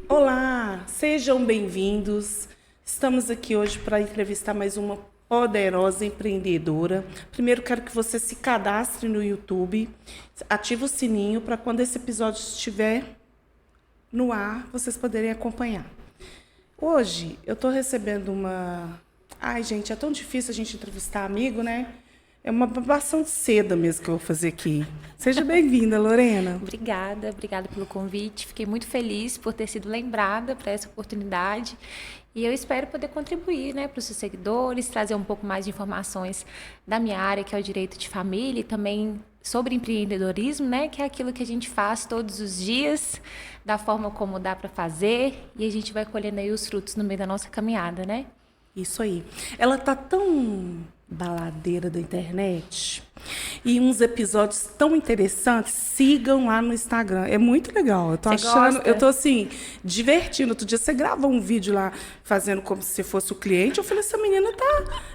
Olá, sejam bem-vindos. Estamos aqui hoje para entrevistar mais uma poderosa empreendedora. Primeiro, quero que você se cadastre no YouTube, ative o sininho para quando esse episódio estiver no ar, vocês poderem acompanhar. Hoje, eu estou recebendo uma... Ai, gente, é tão difícil a gente entrevistar amigo, né? É uma babação de seda mesmo que eu vou fazer aqui. Seja bem-vinda, Lorena. Obrigada pelo convite. Fiquei muito feliz por ter sido lembrada para essa oportunidade. E eu espero poder contribuir, né, para os seus seguidores, trazer um pouco mais de informações da minha área, que é o direito de família, e também sobre empreendedorismo, né, que é aquilo que a gente faz todos os dias, da forma como dá para fazer, e a gente vai colhendo aí os frutos no meio da nossa caminhada, né? Isso aí. Ela tá tão baladeira da internet e uns episódios tão interessantes. Sigam lá no Instagram. É muito legal. Eu tô Você achando, gosta? eu tô assim, divertindo. Outro dia você gravou um vídeo lá fazendo como se fosse o cliente. Eu falei, essa menina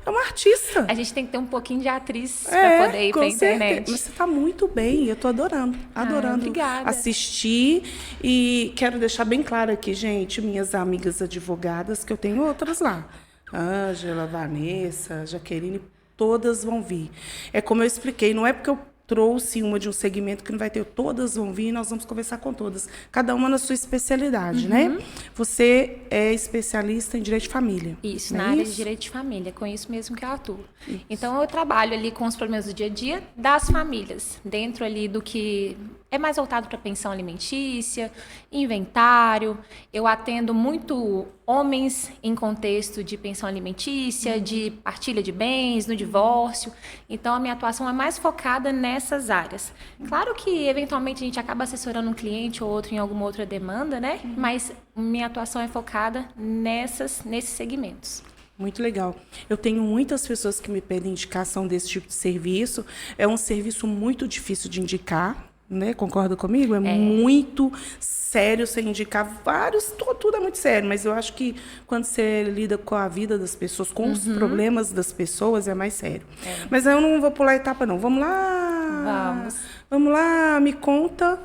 é uma artista. A gente tem que ter um pouquinho de atriz para poder ir para a internet. Mas você tá muito bem. Eu tô adorando Obrigada. assistir. E quero deixar bem claro aqui, gente, minhas amigas advogadas, que eu tenho outras lá. Ângela, Vanessa, Jaqueline, todas vão vir. É como eu expliquei, não é porque eu trouxe uma de um segmento que não vai ter, todas vão vir e nós vamos conversar com todas. Cada uma na sua especialidade, né? Você é especialista em direito de família. Isso, não na é área isso? de direito de família, com isso mesmo que eu atuo. Então, eu trabalho ali com os problemas do dia a dia das famílias, dentro ali do que é mais voltado para pensão alimentícia, inventário. Eu atendo muito homens em contexto de pensão alimentícia, de partilha de bens, no divórcio. Então, a minha atuação é mais focada nessas áreas. Claro que, eventualmente, a gente acaba assessorando um cliente ou outro em alguma outra demanda, né? Mas minha atuação é focada nesses segmentos. Muito legal. Eu tenho muitas pessoas que me pedem indicação desse tipo de serviço. É um serviço muito difícil de indicar, né? Concorda comigo? É muito sério você indicar vários, tudo é muito sério, mas eu acho que quando você lida com a vida das pessoas, com os problemas das pessoas, é mais sério. Mas eu não vou pular etapa, não. Vamos lá. Vamos. Vamos lá, me conta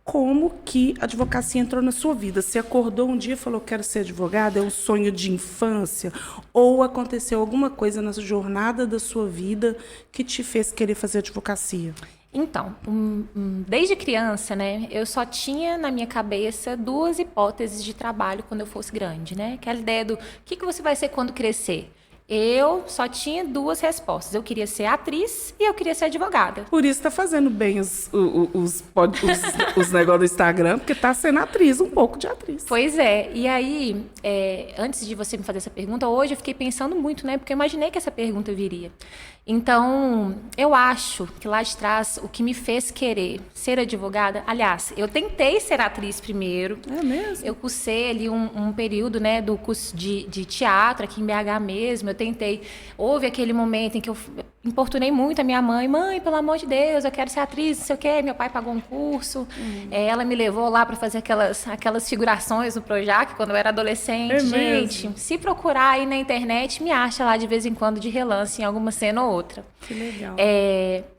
como que a advocacia entrou na sua vida. Você acordou um dia e falou, quero ser advogada? É um sonho de infância? Ou aconteceu alguma coisa na jornada da sua vida que te fez querer fazer advocacia? Então, desde criança, né, eu só tinha na minha cabeça duas hipóteses de trabalho quando eu fosse grande, né? Aquela ideia do que você vai ser quando crescer. Eu só tinha duas respostas. Eu queria ser atriz e eu queria ser advogada. Por isso está fazendo bem os negócios do Instagram, porque está sendo atriz, um pouco de atriz. Pois é. E aí, antes de você me fazer essa pergunta, hoje eu fiquei pensando muito, né? Porque eu imaginei que essa pergunta viria. Então, eu acho que lá de trás, o que me fez querer ser advogada... Aliás, eu tentei ser atriz primeiro. É mesmo? Eu cursei ali um período, né, do curso de teatro aqui em BH mesmo. Eu tentei... Houve aquele momento em que eu importunei muito a minha mãe. Mãe, pelo amor de Deus, eu quero ser atriz, não sei o quê. Meu pai pagou um curso. Ela me levou lá para fazer aquelas figurações no Projac quando eu era adolescente. É Gente, mesmo? se procurar aí na internet, me acha lá de vez em quando de relance em alguma cena ou outra. Que legal.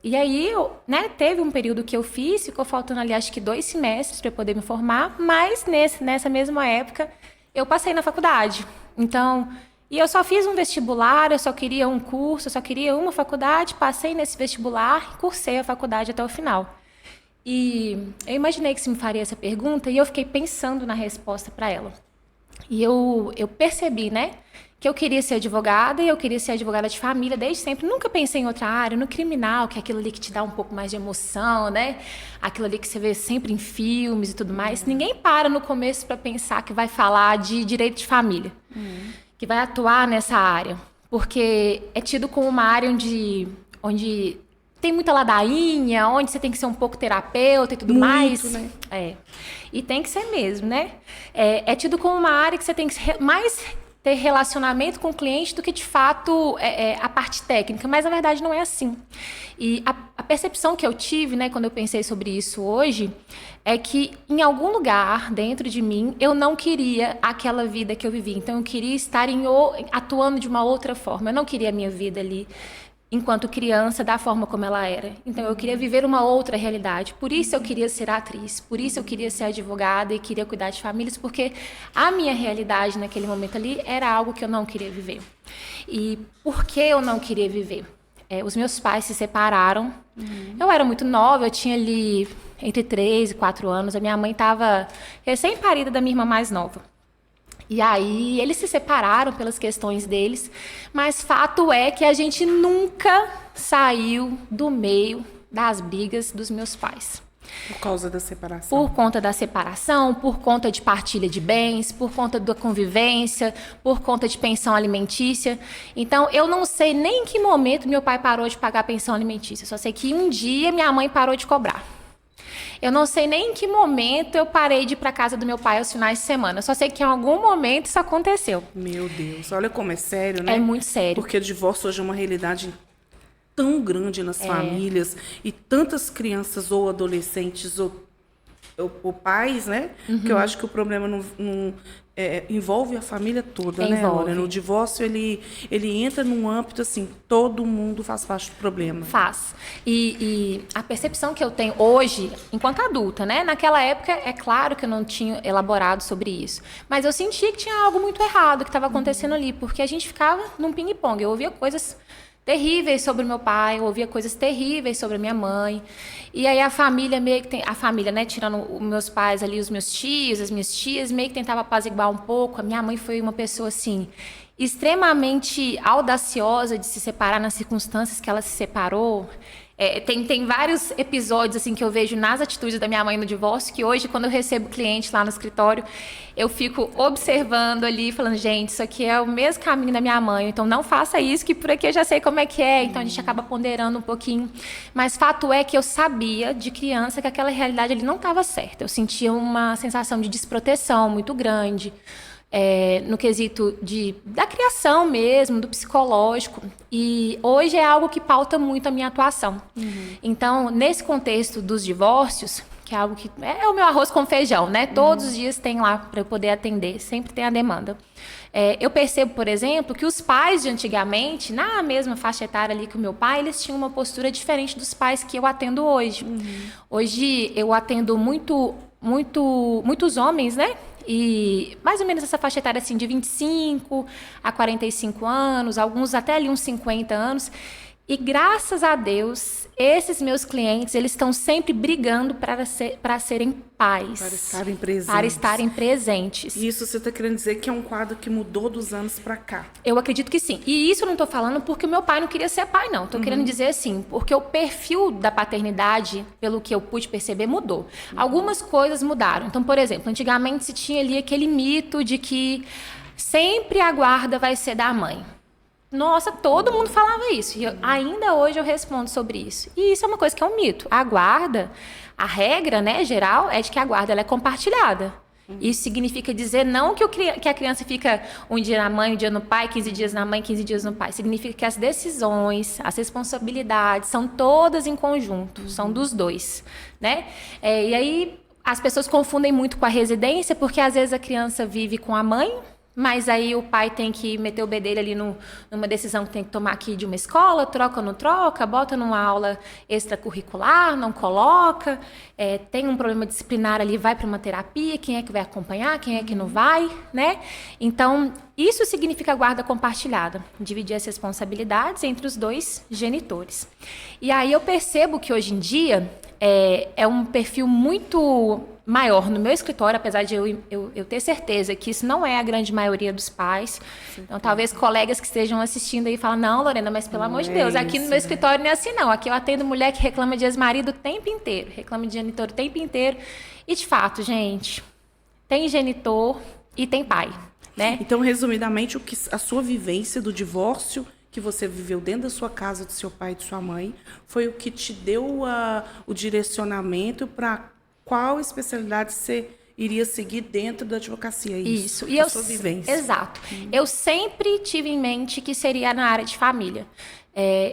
E aí, né, teve um período que eu fiz, ficou faltando ali acho que 2 semestres para eu poder me formar, mas nessa mesma época eu passei na faculdade. Então, e eu só fiz um vestibular, eu só queria um curso, eu só queria uma faculdade, passei nesse vestibular e cursei a faculdade até o final. E eu imaginei que você me faria essa pergunta e eu fiquei pensando na resposta para ela. E eu percebi, né, que eu queria ser advogada e eu queria ser advogada de família desde sempre. Nunca pensei em outra área, no criminal, que é aquilo ali que te dá um pouco mais de emoção, né? Aquilo ali que você vê sempre em filmes e tudo mais. Ninguém para no começo para pensar que vai falar de direito de família, que vai atuar nessa área. Porque é tido como uma área onde tem muita ladainha, onde você tem que ser um pouco terapeuta e tudo Muito, mais. né? E tem que ser mesmo, né? É tido como uma área que você tem que mais ter relacionamento com o cliente do que, de fato, a parte técnica. Mas, na verdade, não é assim. E a percepção que eu tive, né, quando eu pensei sobre isso hoje, é que, em algum lugar dentro de mim, eu não queria aquela vida que eu vivi. Então, eu queria estar atuando de uma outra forma. Eu não queria a minha vida ali enquanto criança, da forma como ela era. Então, eu queria viver uma outra realidade. Por isso eu queria ser atriz, por isso eu queria ser advogada e queria cuidar de famílias, porque a minha realidade naquele momento ali era algo que eu não queria viver. E por que eu não queria viver? Os meus pais se separaram. Eu era muito nova, eu tinha ali entre 3 e 4 anos. A minha mãe estava recém-parida da minha irmã mais nova. E aí, eles se separaram pelas questões deles, mas fato é que a gente nunca saiu do meio das brigas dos meus pais. Por causa da separação? Por conta da separação, por conta de partilha de bens, por conta da convivência, por conta de pensão alimentícia. Então, eu não sei nem em que momento meu pai parou de pagar pensão alimentícia. Só sei que um dia minha mãe parou de cobrar. Eu não sei nem em que momento eu parei de ir para casa do meu pai aos finais de semana. Eu só sei que em algum momento isso aconteceu. Meu Deus, olha como é sério, né? É muito sério. Porque o divórcio hoje é uma realidade tão grande nas famílias e tantas crianças ou adolescentes ou pais, né? Que eu acho que o problema não envolve a família toda, né, Lorena? O divórcio, ele entra num âmbito, assim, todo mundo faz parte do problema. Faz. E a percepção que eu tenho hoje, enquanto adulta, né? Naquela época, é claro que eu não tinha elaborado sobre isso. Mas eu sentia que tinha algo muito errado que estava acontecendo ali, porque a gente ficava num ping-pong. Eu ouvia coisas terríveis sobre o meu pai, eu ouvia coisas terríveis sobre a minha mãe. E aí a família meio que a família, né, tirando os meus pais ali, os meus tios, as minhas tias, meio que tentava apaziguar um pouco. A minha mãe foi uma pessoa assim extremamente audaciosa de se separar nas circunstâncias que ela se separou. Tem vários episódios assim que eu vejo nas atitudes da minha mãe no divórcio, que hoje, quando eu recebo cliente lá no escritório, eu fico observando ali, falando, gente, isso aqui é o mesmo caminho da minha mãe, então não faça isso, que por aqui eu já sei como é que é. Então a gente acaba ponderando um pouquinho. Mas fato é que eu sabia de criança que aquela realidade ali não estava certa. Eu sentia uma sensação de desproteção muito grande. No quesito da criação mesmo, do psicológico. E hoje é algo que pauta muito a minha atuação. Então, nesse contexto dos divórcios, que é algo que é o meu arroz com feijão, né? Todos os dias tem lá para eu poder atender, sempre tem a demanda. Eu percebo, por exemplo, que os pais de antigamente, na mesma faixa etária ali que o meu pai, eles tinham uma postura diferente dos pais que eu atendo hoje. Hoje eu atendo muitos homens, né? E mais ou menos essa faixa etária assim, de 25 a 45 anos, alguns até ali uns 50 anos. E graças a Deus, esses meus clientes, eles estão sempre brigando para serem pais. Para estarem presentes. Para estarem presentes. Isso você está querendo dizer que é um quadro que mudou dos anos para cá? Eu acredito que sim. E isso eu não estou falando porque o meu pai não queria ser pai, não. Estou querendo dizer assim, porque o perfil da paternidade, pelo que eu pude perceber, mudou. Algumas coisas mudaram. Então, por exemplo, antigamente se tinha ali aquele mito de que sempre a guarda vai ser da mãe. Nossa, todo mundo falava isso. E ainda hoje eu respondo sobre isso. E isso é uma coisa que é um mito. A guarda, a regra, né, geral, é de que a guarda ela é compartilhada. Isso significa dizer não que a criança fica um dia na mãe, um dia no pai, 15 dias na mãe, 15 dias no pai. Significa que as decisões, as responsabilidades são todas em conjunto, são dos dois, né? E aí as pessoas confundem muito com a residência, porque às vezes a criança vive com a mãe, mas aí o pai tem que meter o bedelho ali numa decisão que tem que tomar aqui de uma escola, troca ou não troca, bota numa aula extracurricular, não coloca, tem um problema disciplinar ali, vai para uma terapia, quem é que vai acompanhar, quem é que não vai, né? Então, isso significa guarda compartilhada, dividir as responsabilidades entre os dois genitores. E aí eu percebo que hoje em dia é um perfil muito maior no meu escritório, apesar de eu ter certeza que isso não é a grande maioria dos pais. Então, talvez colegas que estejam assistindo aí falam, não, Lorena, mas pelo amor de Deus, aqui no meu escritório não é assim, não. Aqui eu atendo mulher que reclama de ex-marido o tempo inteiro, reclama de genitor o tempo inteiro. E, de fato, gente, tem genitor e tem pai, né? Então, resumidamente, a sua vivência do divórcio que você viveu dentro da sua casa, do seu pai e de sua mãe, foi o que te deu o direcionamento para qual especialidade você iria seguir dentro da advocacia. Isso. E a sua vivência. Exato. Eu sempre tive em mente que seria na área de família.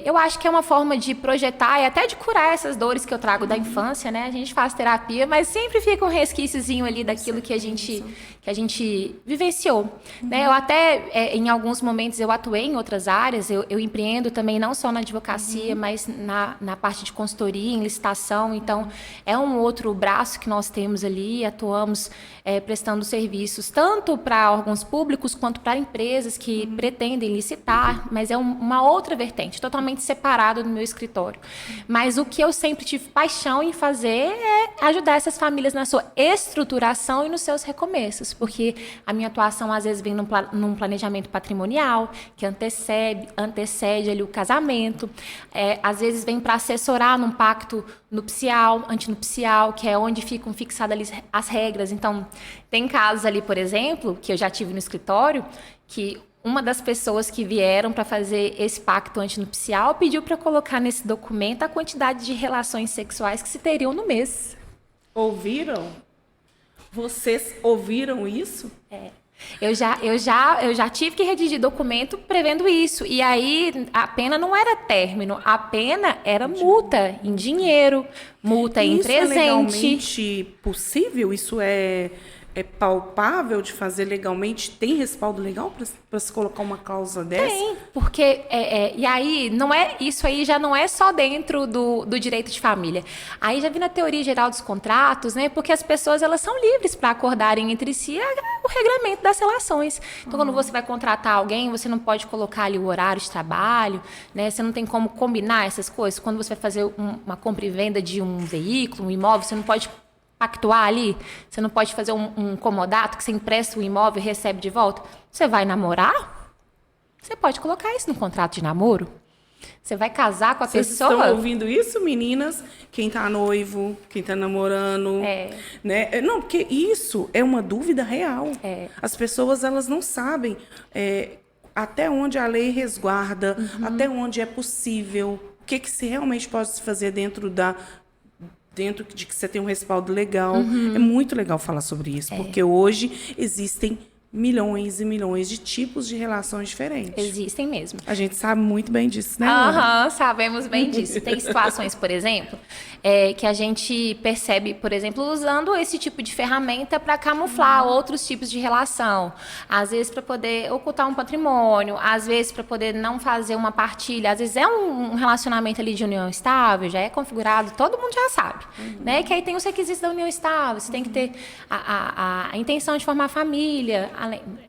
Eu acho que é uma forma de projetar e até de curar essas dores que eu trago da infância, né? A gente faz terapia, mas sempre fica um resquíciozinho ali daquilo que a gente que a gente vivenciou. Né? Eu até, em alguns momentos, eu atuei em outras áreas, eu empreendo também não só na advocacia, mas na parte de consultoria, em licitação. Então, é um outro braço que nós temos ali, atuamos prestando serviços tanto para órgãos públicos quanto para empresas que pretendem licitar, mas é uma outra vertente, totalmente separada do meu escritório. Mas o que eu sempre tive paixão em fazer é ajudar essas famílias na sua estruturação e nos seus recomeços, porque a minha atuação às vezes vem num planejamento patrimonial que antecede ali o casamento, às vezes vem para assessorar num pacto nupcial, antinupcial, que é onde ficam fixadas ali as regras. Então, tem casos ali, por exemplo, que eu já tive no escritório, que uma das pessoas que vieram para fazer esse pacto antinupcial pediu para colocar nesse documento a quantidade de relações sexuais que se teriam no mês. Ouviram? Vocês ouviram isso? Eu já tive que redigir documento prevendo isso. E aí, a pena não era término, a pena era multa em dinheiro, multa em presente. Isso é legalmente possível? Isso é palpável de fazer legalmente? Tem respaldo legal para se colocar uma cláusula dessa? Tem, porque e aí isso aí já não é só dentro do direito de família. Aí já vi na teoria geral dos contratos, né? Porque as pessoas elas são livres para acordarem entre si o regramento das relações. Então, quando você vai contratar alguém, você não pode colocar ali o horário de trabalho, né? Você não tem como combinar essas coisas. Quando você vai fazer uma compra e venda de um veículo, um imóvel, você não pode pactuar ali, você não pode fazer um comodato que você empresta o imóvel e recebe de volta. Você vai namorar? Você pode colocar isso no contrato de namoro. Você vai casar com a pessoa... Vocês estão ouvindo isso, meninas? Quem tá noivo, quem tá namorando... Né? Não, porque isso é uma dúvida real. As pessoas, elas não sabem até onde a lei resguarda, até onde é possível, o que se realmente pode se fazer dentro de que você tem um respaldo legal. É muito legal falar sobre isso, porque hoje existem milhões e milhões de tipos de relações diferentes. Existem mesmo. A gente sabe muito bem disso, né, Ana? Sabemos bem disso. Tem situações, por exemplo, que a gente percebe, por exemplo, usando esse tipo de ferramenta para camuflar outros tipos de relação. Às vezes para poder ocultar um patrimônio, às vezes para poder não fazer uma partilha, às vezes é um relacionamento ali de união estável, já é configurado, todo mundo já sabe, né? Que aí tem os requisitos da união estável, você tem que ter a intenção de formar família.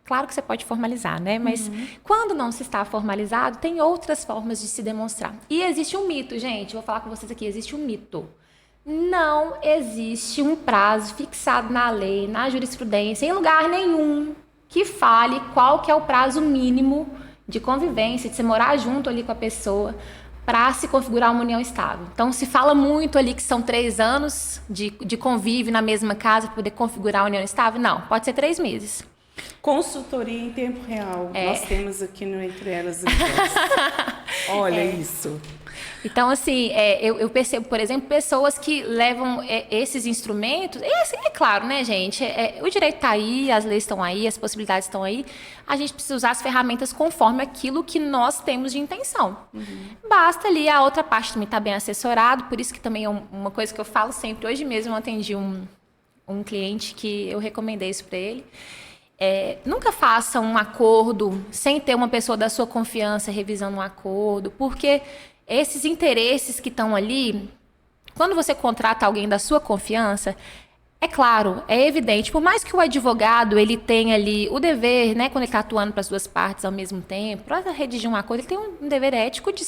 Claro que você pode formalizar, né? Mas quando não se está formalizado, tem outras formas de se demonstrar. E existe um mito, gente. Vou falar com vocês aqui. Existe um mito. Não existe um prazo fixado na lei, na jurisprudência, em lugar nenhum, que fale qual que é o prazo mínimo de convivência, de você morar junto ali com a pessoa, para se configurar uma união estável. Então, se fala muito ali que são 3 anos de convívio na mesma casa para poder configurar a união estável. Não, pode ser 3 meses. Consultoria em tempo real. Nós temos aqui no Entre Elas e Olha isso. Então, assim, eu percebo, por exemplo, pessoas que levam esses instrumentos. É claro, né, gente? O direito está aí, as leis estão aí, as possibilidades estão aí. A gente precisa usar as ferramentas conforme aquilo que nós temos de intenção. Basta ali, a outra parte também está bem assessorado, por isso que também é uma coisa que eu falo sempre. Hoje mesmo eu atendi um cliente que eu recomendei isso para ele. Nunca faça um acordo sem ter uma pessoa da sua confiança revisando um acordo, porque esses interesses que estão ali, quando você contrata alguém da sua confiança, é claro, é evidente, por mais que o advogado ele tenha ali o dever, né, quando ele está atuando para as duas partes ao mesmo tempo, para redigir um acordo, ele tem um dever ético de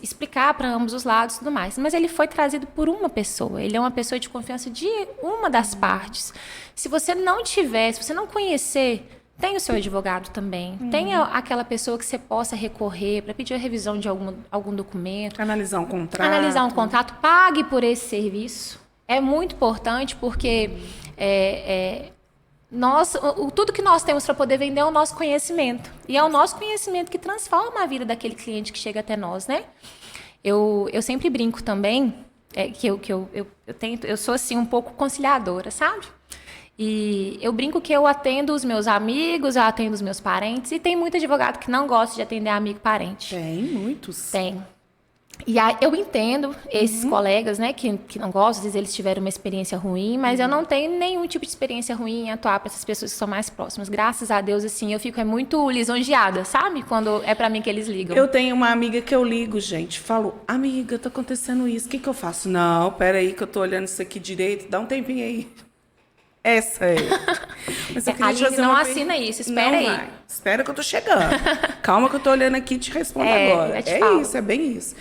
explicar para ambos os lados e tudo mais. Mas ele foi trazido por uma pessoa, ele é uma pessoa de confiança de uma das partes. Se você não tiver, se você não conhecer, tem o seu advogado também. Tenha aquela pessoa que você possa recorrer para pedir a revisão de algum documento. Analisar um contrato. Analisar um contrato, pague por esse serviço. É muito importante porque tudo que nós temos para poder vender é o nosso conhecimento. E é o nosso conhecimento que transforma a vida daquele cliente que chega até nós, né? Eu sempre brinco também, eu sou assim um pouco conciliadora, sabe? E eu brinco que eu atendo os meus amigos, eu atendo os meus parentes, e tem muito advogado que não gosta de atender amigo e parente. Tem muitos. Tem. E aí, eu entendo esses colegas, né, que não gostam, às vezes eles tiveram uma experiência ruim, mas eu não tenho nenhum tipo de experiência ruim em atuar para essas pessoas que são mais próximas. Graças a Deus, assim, eu fico muito lisonjeada, sabe? Quando é para mim que eles ligam. Eu tenho uma amiga que eu ligo, gente. Falo, amiga, tá acontecendo isso. O que eu faço? Não, peraí que eu tô olhando isso aqui direito. Dá um tempinho aí. Essa é. Mas eu queria A te Aline fazer não uma assina isso, Não espera aí. vai. Espera que eu tô chegando. Calma que eu tô olhando aqui e te respondo agora. eu te falo. Isso, é bem isso.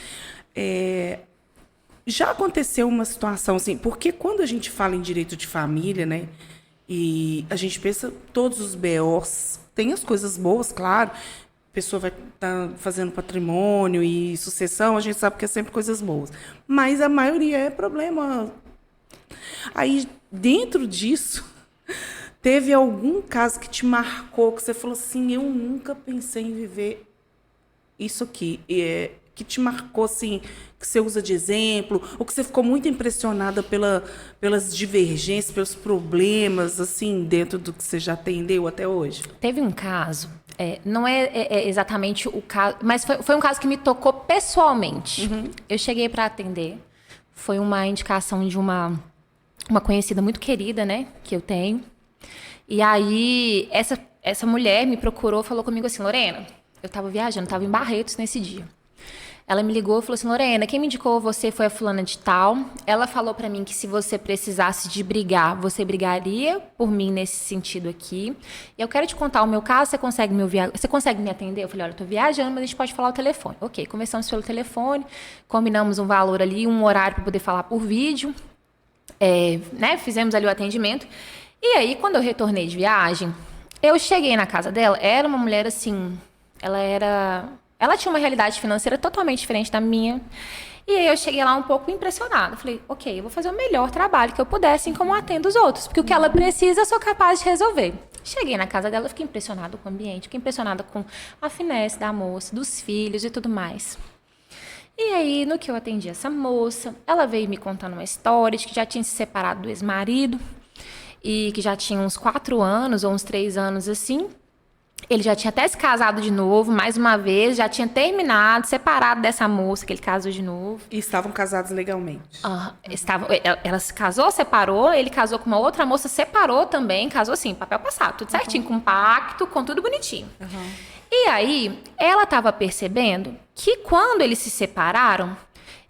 Já aconteceu uma situação assim, porque quando a gente fala em direito de família, né, e a gente pensa todos os BOs, tem as coisas boas, claro, a pessoa vai estar fazendo patrimônio e sucessão, a gente sabe que é sempre coisas boas, mas a maioria é problema. Aí, dentro disso, teve algum caso que te marcou, que você falou assim, eu nunca pensei em viver isso aqui, que te marcou, assim, que você usa de exemplo, ou que você ficou muito impressionada pelas divergências, pelos problemas, assim, dentro do que você já atendeu até hoje? Teve um caso, não é exatamente o caso, mas foi um caso que me tocou pessoalmente. Eu cheguei para atender, foi uma indicação de uma conhecida muito querida, né, que eu tenho. E aí, essa mulher me procurou, falou comigo assim, Lorena, eu estava viajando, estava em Barretos nesse dia. Ela me ligou e falou assim, Lorena, quem me indicou você foi a fulana de tal. Ela falou pra mim que se você precisasse de brigar, você brigaria por mim nesse sentido aqui. E eu quero te contar o meu caso, você consegue me ouvir? Você consegue me atender? Eu falei, olha, eu tô viajando, mas a gente pode falar o telefone. Ok, conversamos pelo telefone, combinamos um valor ali, um horário para poder falar por vídeo. Né, fizemos ali o atendimento. E aí, quando eu retornei de viagem, eu cheguei na casa dela, era uma mulher assim, ela tinha uma realidade financeira totalmente diferente da minha. E aí eu cheguei lá um pouco impressionada. Falei, ok, eu vou fazer o melhor trabalho que eu puder, assim como eu atendo os outros. Porque o que ela precisa, eu sou capaz de resolver. Cheguei na casa dela, fiquei impressionada com o ambiente, fiquei impressionada com a finesse da moça, dos filhos e tudo mais. E aí, no que eu atendi essa moça, ela veio me contando uma história de que já tinha se separado do ex-marido e que já tinha uns 4 anos ou uns 3 anos assim. Ele já tinha até se casado de novo, mais uma vez, já tinha terminado, separado dessa moça que ele casou de novo. E estavam casados legalmente? Ela se casou, separou, ele casou com uma outra moça, separou também, casou assim, papel passado, tudo certinho, com pacto, com tudo bonitinho. E aí, ela estava percebendo que quando eles se separaram,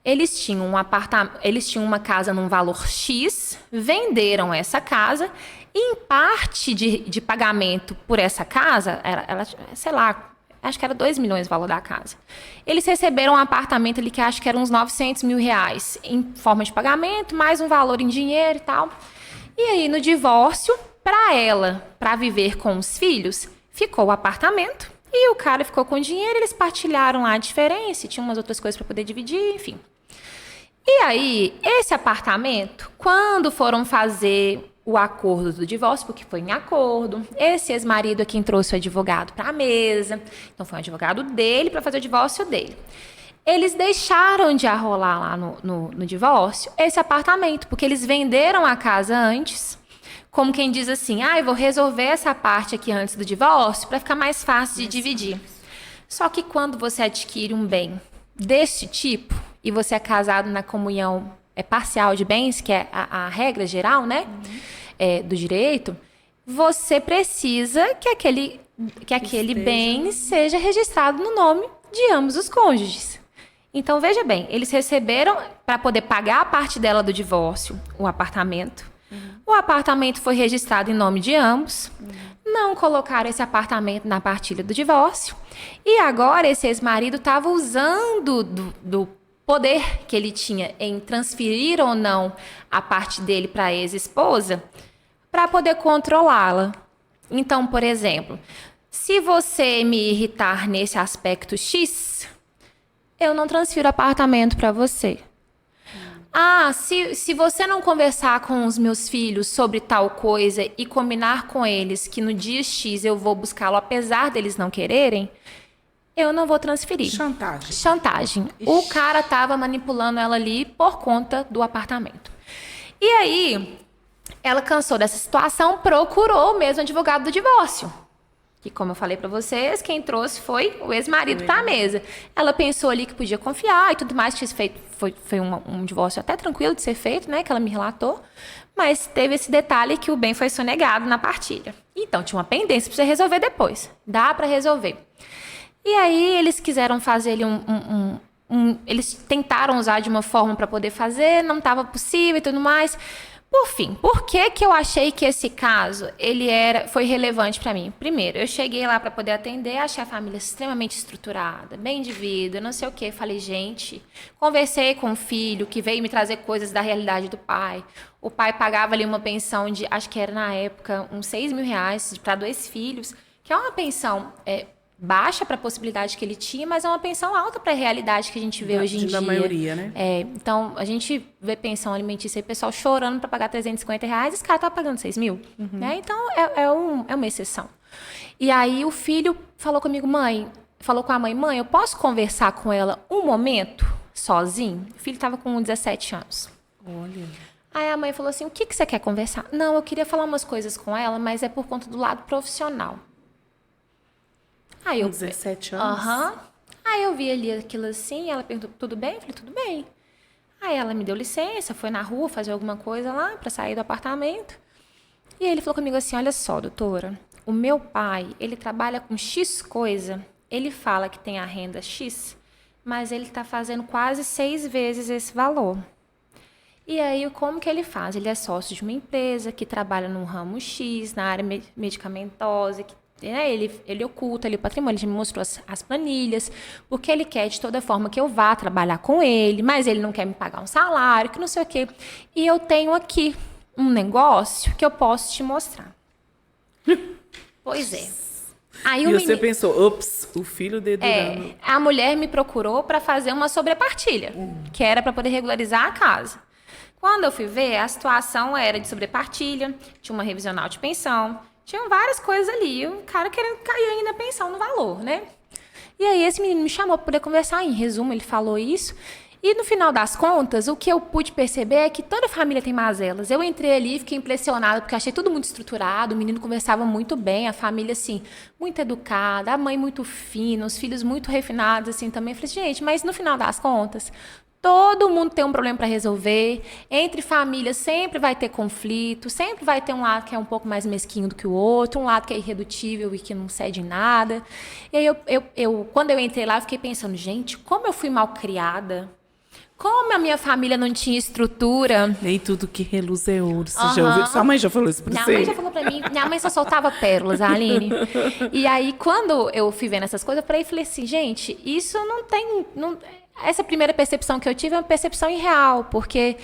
eles tinham uma casa num valor X, venderam essa casa e, em parte de pagamento por essa casa, sei lá, acho que era 2 milhões o valor da casa. Eles receberam um apartamento ali que acho que era uns 900 mil reais em forma de pagamento, mais um valor em dinheiro e tal. E aí, no divórcio, para viver com os filhos, ficou o apartamento e o cara ficou com o dinheiro, eles partilharam lá a diferença, tinha umas outras coisas para poder dividir, enfim. E aí, esse apartamento, quando foram fazer o acordo do divórcio, porque foi em acordo, esse ex-marido é quem trouxe o advogado para a mesa, então foi o advogado dele para fazer o divórcio dele. Eles deixaram de arrolar lá no divórcio esse apartamento, porque eles venderam a casa antes, como quem diz assim, eu vou resolver essa parte aqui antes do divórcio para ficar mais fácil de dividir. Só que quando você adquire um bem desse tipo, e você é casado na comunhão parcial de bens, que é a regra geral, né, do direito, você precisa que aquele bem seja registrado no nome de ambos os cônjuges. Então, veja bem, eles receberam, para poder pagar a parte dela do divórcio, o apartamento. O apartamento foi registrado em nome de ambos. Não colocaram esse apartamento na partilha do divórcio. E agora esse ex-marido estava usando do poder que ele tinha em transferir ou não a parte dele para a ex-esposa para poder controlá-la. Então, por exemplo, se você me irritar nesse aspecto X, eu não transfiro apartamento para você. Se você não conversar com os meus filhos sobre tal coisa e combinar com eles que no dia X eu vou buscá-lo apesar deles não quererem, eu não vou transferir. Chantagem. O cara estava manipulando ela ali por conta do apartamento. E aí, ela cansou dessa situação, procurou o mesmo advogado do divórcio. Que, como eu falei pra vocês, quem trouxe foi o ex-marido pra mesa. Ela pensou ali que podia confiar e tudo mais, que foi um divórcio até tranquilo de ser feito, né? Que ela me relatou. Mas teve esse detalhe que o bem foi sonegado na partilha. Então, tinha uma pendência pra você resolver depois. Dá pra resolver. E aí, eles quiseram fazer ali eles tentaram usar de uma forma pra poder fazer, não estava possível e tudo mais. Por fim, por que eu achei que esse caso foi relevante para mim? Primeiro, eu cheguei lá para poder atender, achei a família extremamente estruturada, bem de vida, não sei o quê. Falei, gente, conversei com o filho que veio me trazer coisas da realidade do pai. O pai pagava ali uma pensão de, acho que era na época, uns 6 mil reais para 2 filhos, que é uma pensão baixa para a possibilidade que ele tinha, mas é uma pensão alta para a realidade que a gente vê hoje em dia. Da maioria, né? Então, a gente vê pensão alimentícia e pessoal chorando para pagar 350 reais, esse cara tá pagando 6 mil. Né? Então, é uma exceção. E aí, o filho falou comigo, falou com a mãe, eu posso conversar com ela um momento, sozinho? O filho estava com 17 anos. Olha. Aí a mãe falou assim, o que você quer conversar? Não, eu queria falar umas coisas com ela, mas é por conta do lado profissional. Aí Com 17 anos? Aí eu vi ali aquilo assim, ela perguntou, tudo bem? Eu falei, tudo bem. Aí ela me deu licença, foi na rua fazer alguma coisa lá para sair do apartamento. E ele falou comigo assim, olha só, doutora, o meu pai, ele trabalha com X coisa, ele fala que tem a renda X, mas ele está fazendo quase 6 vezes esse valor. E aí, como que ele faz? Ele é sócio de uma empresa que trabalha num ramo X, na área medicamentosa, ele oculta ali o patrimônio, ele me mostrou as planilhas, porque ele quer de toda forma que eu vá trabalhar com ele, mas ele não quer me pagar um salário, que não sei o quê. E eu tenho aqui um negócio que eu posso te mostrar. Pois é. Aí você pensou, ops, o filho dedurando. A mulher me procurou para fazer uma sobrepartilha, que era para poder regularizar a casa. Quando eu fui ver, a situação era de sobrepartilha, tinha uma revisional de pensão, tinham várias coisas ali, e o cara querendo cair ainda a pensão no valor, né? E aí esse menino me chamou para poder conversar, em resumo, ele falou isso. E no final das contas, o que eu pude perceber é que toda família tem mazelas. Eu entrei ali e fiquei impressionada, porque achei tudo muito estruturado, o menino conversava muito bem, a família, assim, muito educada, a mãe muito fina, os filhos muito refinados, assim, também. Eu falei, gente, mas no final das contas, todo mundo tem um problema para resolver. Entre famílias sempre vai ter conflito, sempre vai ter um lado que é um pouco mais mesquinho do que o outro, um lado que é irredutível e que não cede em nada. E aí, quando eu entrei lá, eu fiquei pensando, gente, como eu fui mal criada, como a minha família não tinha estrutura. Nem tudo que reluz é ouro. Você já ouviu? Sua mãe já falou isso pra você? Minha mãe já falou pra mim. Minha mãe só soltava pérolas, Aline. E aí, quando eu fui vendo essas coisas, eu falei assim, gente, isso não tem... Essa primeira percepção que eu tive é uma percepção irreal, porque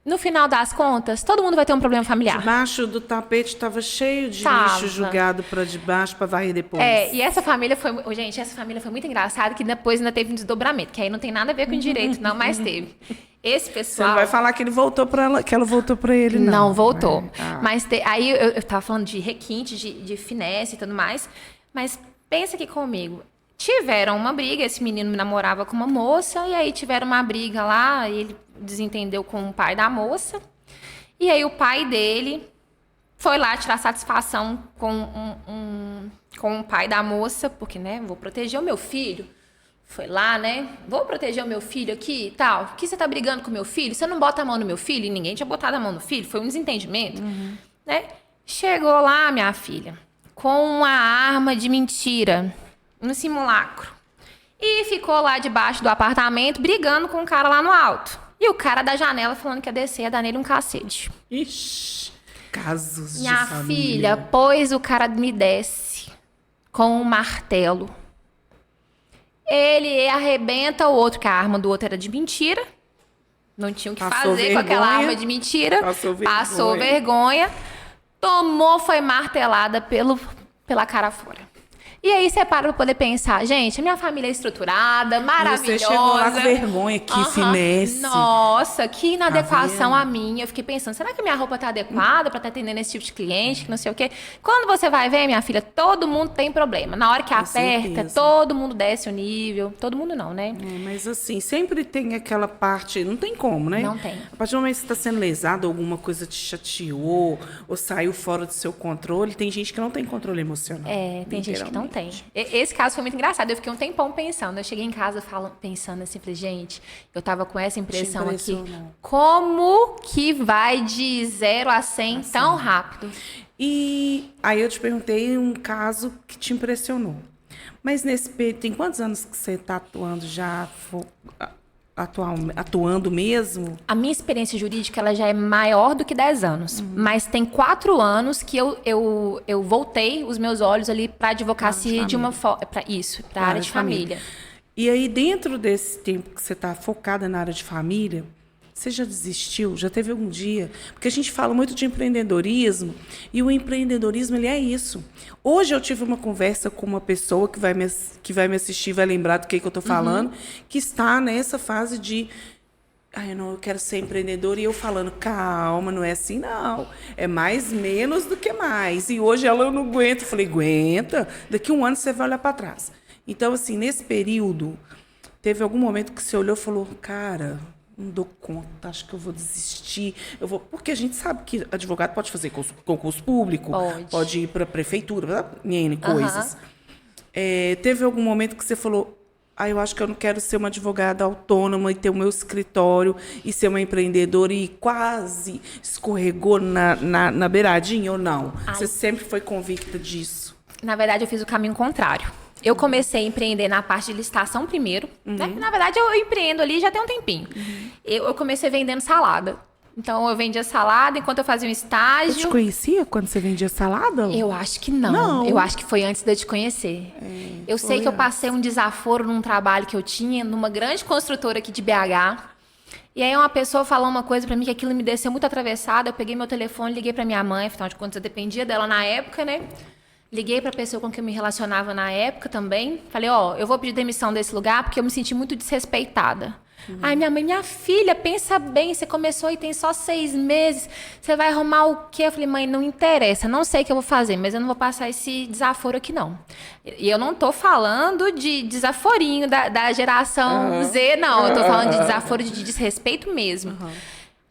no final das contas, todo mundo vai ter um problema familiar. Debaixo do tapete estava cheio de lixo jogado para debaixo para varrer depois. E essa família foi muito engraçada, que depois ainda teve um desdobramento, que aí não tem nada a ver com direito, não, mas teve. Esse pessoal... Você não vai falar que ele voltou para ela, que ela voltou para ele, não. Não voltou. Mas aí eu estava falando de requinte, de finesse e tudo mais, mas pensa aqui comigo. Tiveram uma briga, esse menino me namorava com uma moça, e aí tiveram uma briga lá, e ele desentendeu com o pai da moça, e aí o pai dele foi lá tirar satisfação com o pai da moça, porque, né, vou proteger o meu filho. Foi lá, né, vou proteger o meu filho aqui e tal. Por que você tá brigando com o meu filho? Você não bota a mão no meu filho? E ninguém tinha botado a mão no filho, foi um desentendimento, né? Chegou lá, minha filha, com uma arma de mentira, no simulacro. E ficou lá debaixo do apartamento, brigando com o cara lá no alto. E o cara da janela falando que ia descer, ia dar nele um cacete. Ixi, casos Minha de família. filha, pois o cara me desce com um martelo. Ele arrebenta o outro, que a arma do outro era de mentira. Não tinha o que fazer com aquela arma de mentira. Passou vergonha. Tomou, foi martelada pela cara fora. E aí você para pra poder pensar, gente, a minha família é estruturada, maravilhosa. Você chegou lá com vergonha, que finesse. Nossa, que inadequação Tá a minha. Eu fiquei pensando, será que minha roupa tá adequada pra estar atendendo esse tipo de cliente, que não sei o quê? Quando você vai ver, minha filha, todo mundo tem problema. Na hora que Com aperta, certeza. todo mundo desce o nível. Todo mundo não, né? Mas assim, sempre tem aquela parte, não tem como, né? Não tem. A partir do momento que você está sendo lesado, alguma coisa te chateou, ou saiu fora do seu controle, tem gente que não tem controle emocional. Tem gente que não tem. Esse caso foi muito engraçado. Eu fiquei um tempão pensando. Eu cheguei em casa pensando assim, falei, gente, eu tava com essa impressão aqui. Como que vai de 0 a 100 tão rápido? E aí eu te perguntei um caso que te impressionou. Mas nesse período, tem quantos anos que você está atuando já, atuando mesmo? A minha experiência jurídica ela já é maior do que 10 anos. Mas tem 4 anos que eu voltei os meus olhos ali para a advocacia de uma forma. Para a área de família. E aí, dentro desse tempo que você está focada na área de família, você já desistiu? Já teve algum dia? Porque a gente fala muito de empreendedorismo e o empreendedorismo ele é isso. Hoje eu tive uma conversa com uma pessoa que vai me assistir, vai lembrar do que eu estou falando, que está nessa fase de eu quero ser empreendedora, e eu falando, calma, não é assim não. É mais menos do que mais. E hoje ela eu não aguento. Eu falei, aguenta, daqui a um ano você vai olhar para trás. Então, assim, nesse período, teve algum momento que você olhou e falou, cara, não dou conta, acho que eu vou desistir. Porque a gente sabe que advogado pode fazer concurso público, pode ir para a prefeitura, N coisas. Teve algum momento que você falou, eu acho que eu não quero ser uma advogada autônoma e ter o meu escritório e ser uma empreendedora, e quase escorregou na beiradinha ou não? Você sempre foi convicta disso? Na verdade, eu fiz o caminho contrário. Eu comecei a empreender na parte de licitação primeiro. Né? Na verdade, eu empreendo ali já tem um tempinho. Eu comecei vendendo salada. Então, eu vendia salada enquanto eu fazia um estágio. Eu te conhecia quando você vendia salada? Eu acho que não. Eu acho que foi antes de eu te conhecer. Eu sei que eu passei um desaforo num trabalho que eu tinha numa grande construtora aqui de BH. E aí uma pessoa falou uma coisa pra mim que aquilo me desceu muito atravessada. Eu peguei meu telefone, liguei pra minha mãe. Afinal de contas, eu dependia dela na época, né? Liguei para a pessoa com quem eu me relacionava na época também. Falei, eu vou pedir demissão desse lugar porque eu me senti muito desrespeitada. Aí minha mãe, minha filha, pensa bem, você começou e tem só 6 meses. Você vai arrumar o quê? Eu falei, mãe, não interessa, não sei o que eu vou fazer, mas eu não vou passar esse desaforo aqui, não. E eu não tô falando de desaforinho da geração Z, não. Eu tô falando de desaforo de desrespeito mesmo.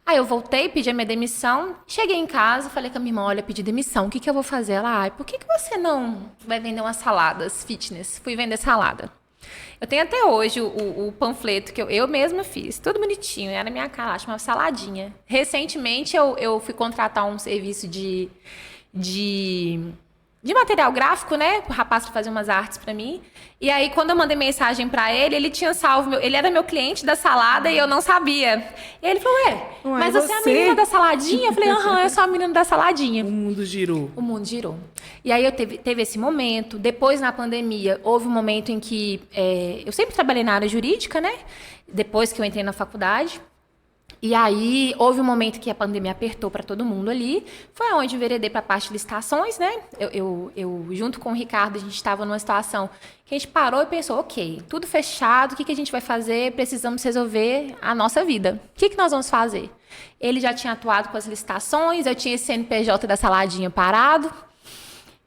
Aí eu voltei, pedi a minha demissão, cheguei em casa, falei com a minha irmã, olha, pedi demissão, o que eu vou fazer? Ela, por que você não vai vender umas saladas fitness? Fui vender salada. Eu tenho até hoje o panfleto que eu mesma fiz, tudo bonitinho, era minha cara, chamava Saladinha. Recentemente eu fui contratar um serviço de material gráfico, né? O rapaz para fazer umas artes para mim. E aí, quando eu mandei mensagem para ele tinha salvo, ele era meu cliente da salada e eu não sabia. E ele falou, mas você é a menina da saladinha? Eu falei, eu sou a menina da saladinha. O mundo girou. O mundo girou. E aí, teve esse momento. Depois, na pandemia, houve um momento em que eu sempre trabalhei na área jurídica, né? Depois que eu entrei na faculdade. E aí, houve um momento que a pandemia apertou para todo mundo ali. Foi onde eu enveredei para a parte de licitações, né? Eu, junto com o Ricardo, a gente estava numa situação que a gente parou e pensou, ok, tudo fechado, o que a gente vai fazer? Precisamos resolver a nossa vida. O que nós vamos fazer? Ele já tinha atuado com as licitações, eu tinha esse CNPJ da saladinha parado.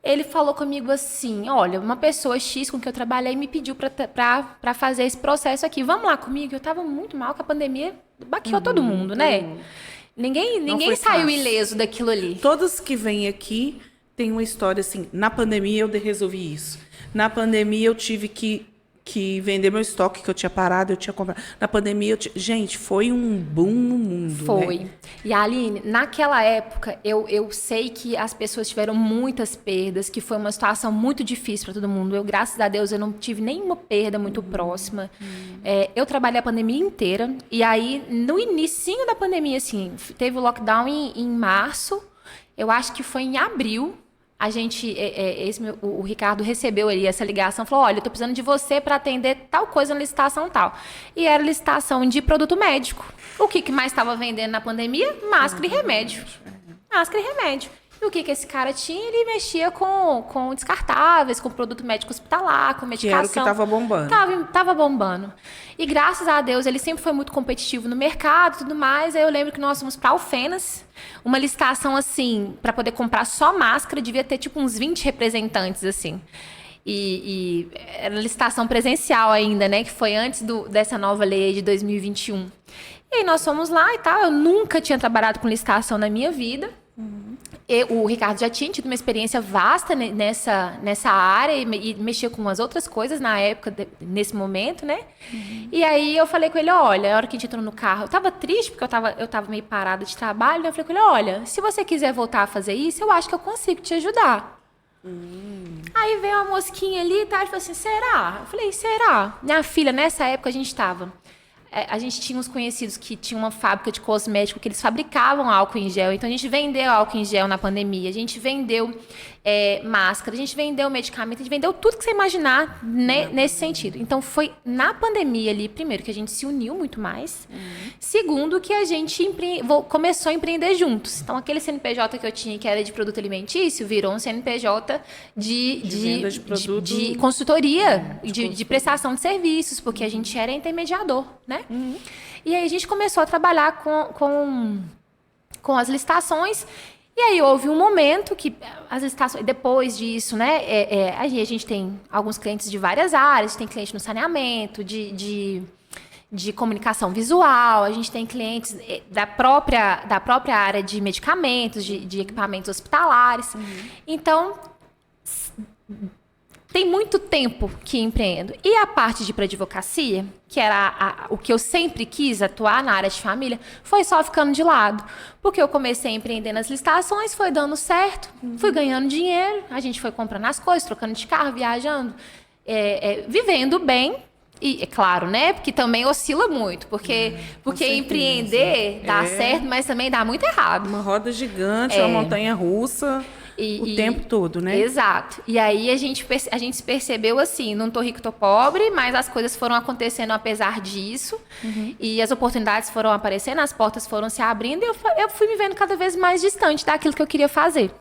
Ele falou comigo assim, olha, uma pessoa X com que eu trabalhei me pediu para fazer esse processo aqui. Vamos lá comigo? Eu estava muito mal, que a pandemia baqueou todo mundo, né? Ninguém saiu ileso daquilo ali. Todos que vêm aqui têm uma história assim, na pandemia eu resolvi isso. Na pandemia eu tive que vender meu estoque que eu tinha parado, eu tinha comprado. Na pandemia, gente, foi um boom no mundo, Foi. Né? E, Aline, naquela época, eu sei que as pessoas tiveram muitas perdas, que foi uma situação muito difícil para todo mundo. Graças a Deus, eu não tive nenhuma perda muito próxima. Eu trabalhei a pandemia inteira. E aí, no inicinho da pandemia, assim, teve o lockdown em março. Eu acho que foi em abril. A gente, o Ricardo recebeu ali essa ligação, falou, olha, eu tô precisando de você para atender tal coisa na licitação tal. E era licitação de produto médico. O que mais estava vendendo na pandemia? Máscara e remédio. Máscara e remédio. E o que esse cara tinha? Ele mexia com descartáveis, com produto médico hospitalar, com medicação. Que era o que estava bombando. Tava bombando. E graças a Deus, ele sempre foi muito competitivo no mercado e tudo mais. Aí eu lembro que nós fomos para Alfenas, uma licitação assim, para poder comprar só máscara, devia ter tipo uns 20 representantes, assim. E era licitação presencial ainda, né? Que foi antes dessa nova lei de 2021. E aí nós fomos lá e tal. Eu nunca tinha trabalhado com licitação na minha vida. O Ricardo já tinha tido uma experiência vasta nessa área e mexia com umas outras coisas na época, nesse momento, né? E aí eu falei com ele, olha, a hora que a gente entrou no carro, eu tava triste porque eu tava meio parada de trabalho, né? Eu falei com ele, olha, se você quiser voltar a fazer isso, eu acho que eu consigo te ajudar. Aí veio uma mosquinha ali e tal, ele falou assim, será? Eu falei, será? Minha filha, nessa época a gente tinha uns conhecidos que tinham uma fábrica de cosmético que eles fabricavam álcool em gel. Então, a gente vendeu álcool em gel na pandemia. A gente vendeu máscara, a gente vendeu medicamento, a gente vendeu tudo que você imaginar nesse sentido. Então, foi na pandemia ali, primeiro, que a gente se uniu muito mais. Segundo, que a gente começou a empreender juntos. Então, aquele CNPJ que eu tinha, que era de produto alimentício, virou um CNPJ de consultoria, de prestação de serviços, porque a gente era intermediador, né? E aí a gente começou a trabalhar com as licitações. E aí houve um momento que as licitações, depois disso, né? A gente tem alguns clientes de várias áreas, tem cliente no saneamento, de comunicação visual, a gente tem clientes da própria área de medicamentos, de equipamentos hospitalares. Então, tem muito tempo que empreendo. E a parte de ir para advocacia, que era o que eu sempre quis atuar na área de família, foi só ficando de lado. Porque eu comecei a empreender nas licitações, foi dando certo, fui ganhando dinheiro, a gente foi comprando as coisas, trocando de carro, viajando, vivendo bem. E é claro, né? Porque também oscila muito. Porque empreender dá certo, mas também dá muito errado. Uma roda gigante, uma montanha russa. O tempo todo, né? Exato. E aí a gente se percebeu assim, não tô rico, tô pobre, mas as coisas foram acontecendo apesar disso. E as oportunidades foram aparecendo, as portas foram se abrindo e eu fui me vendo cada vez mais distante daquilo que eu queria fazer.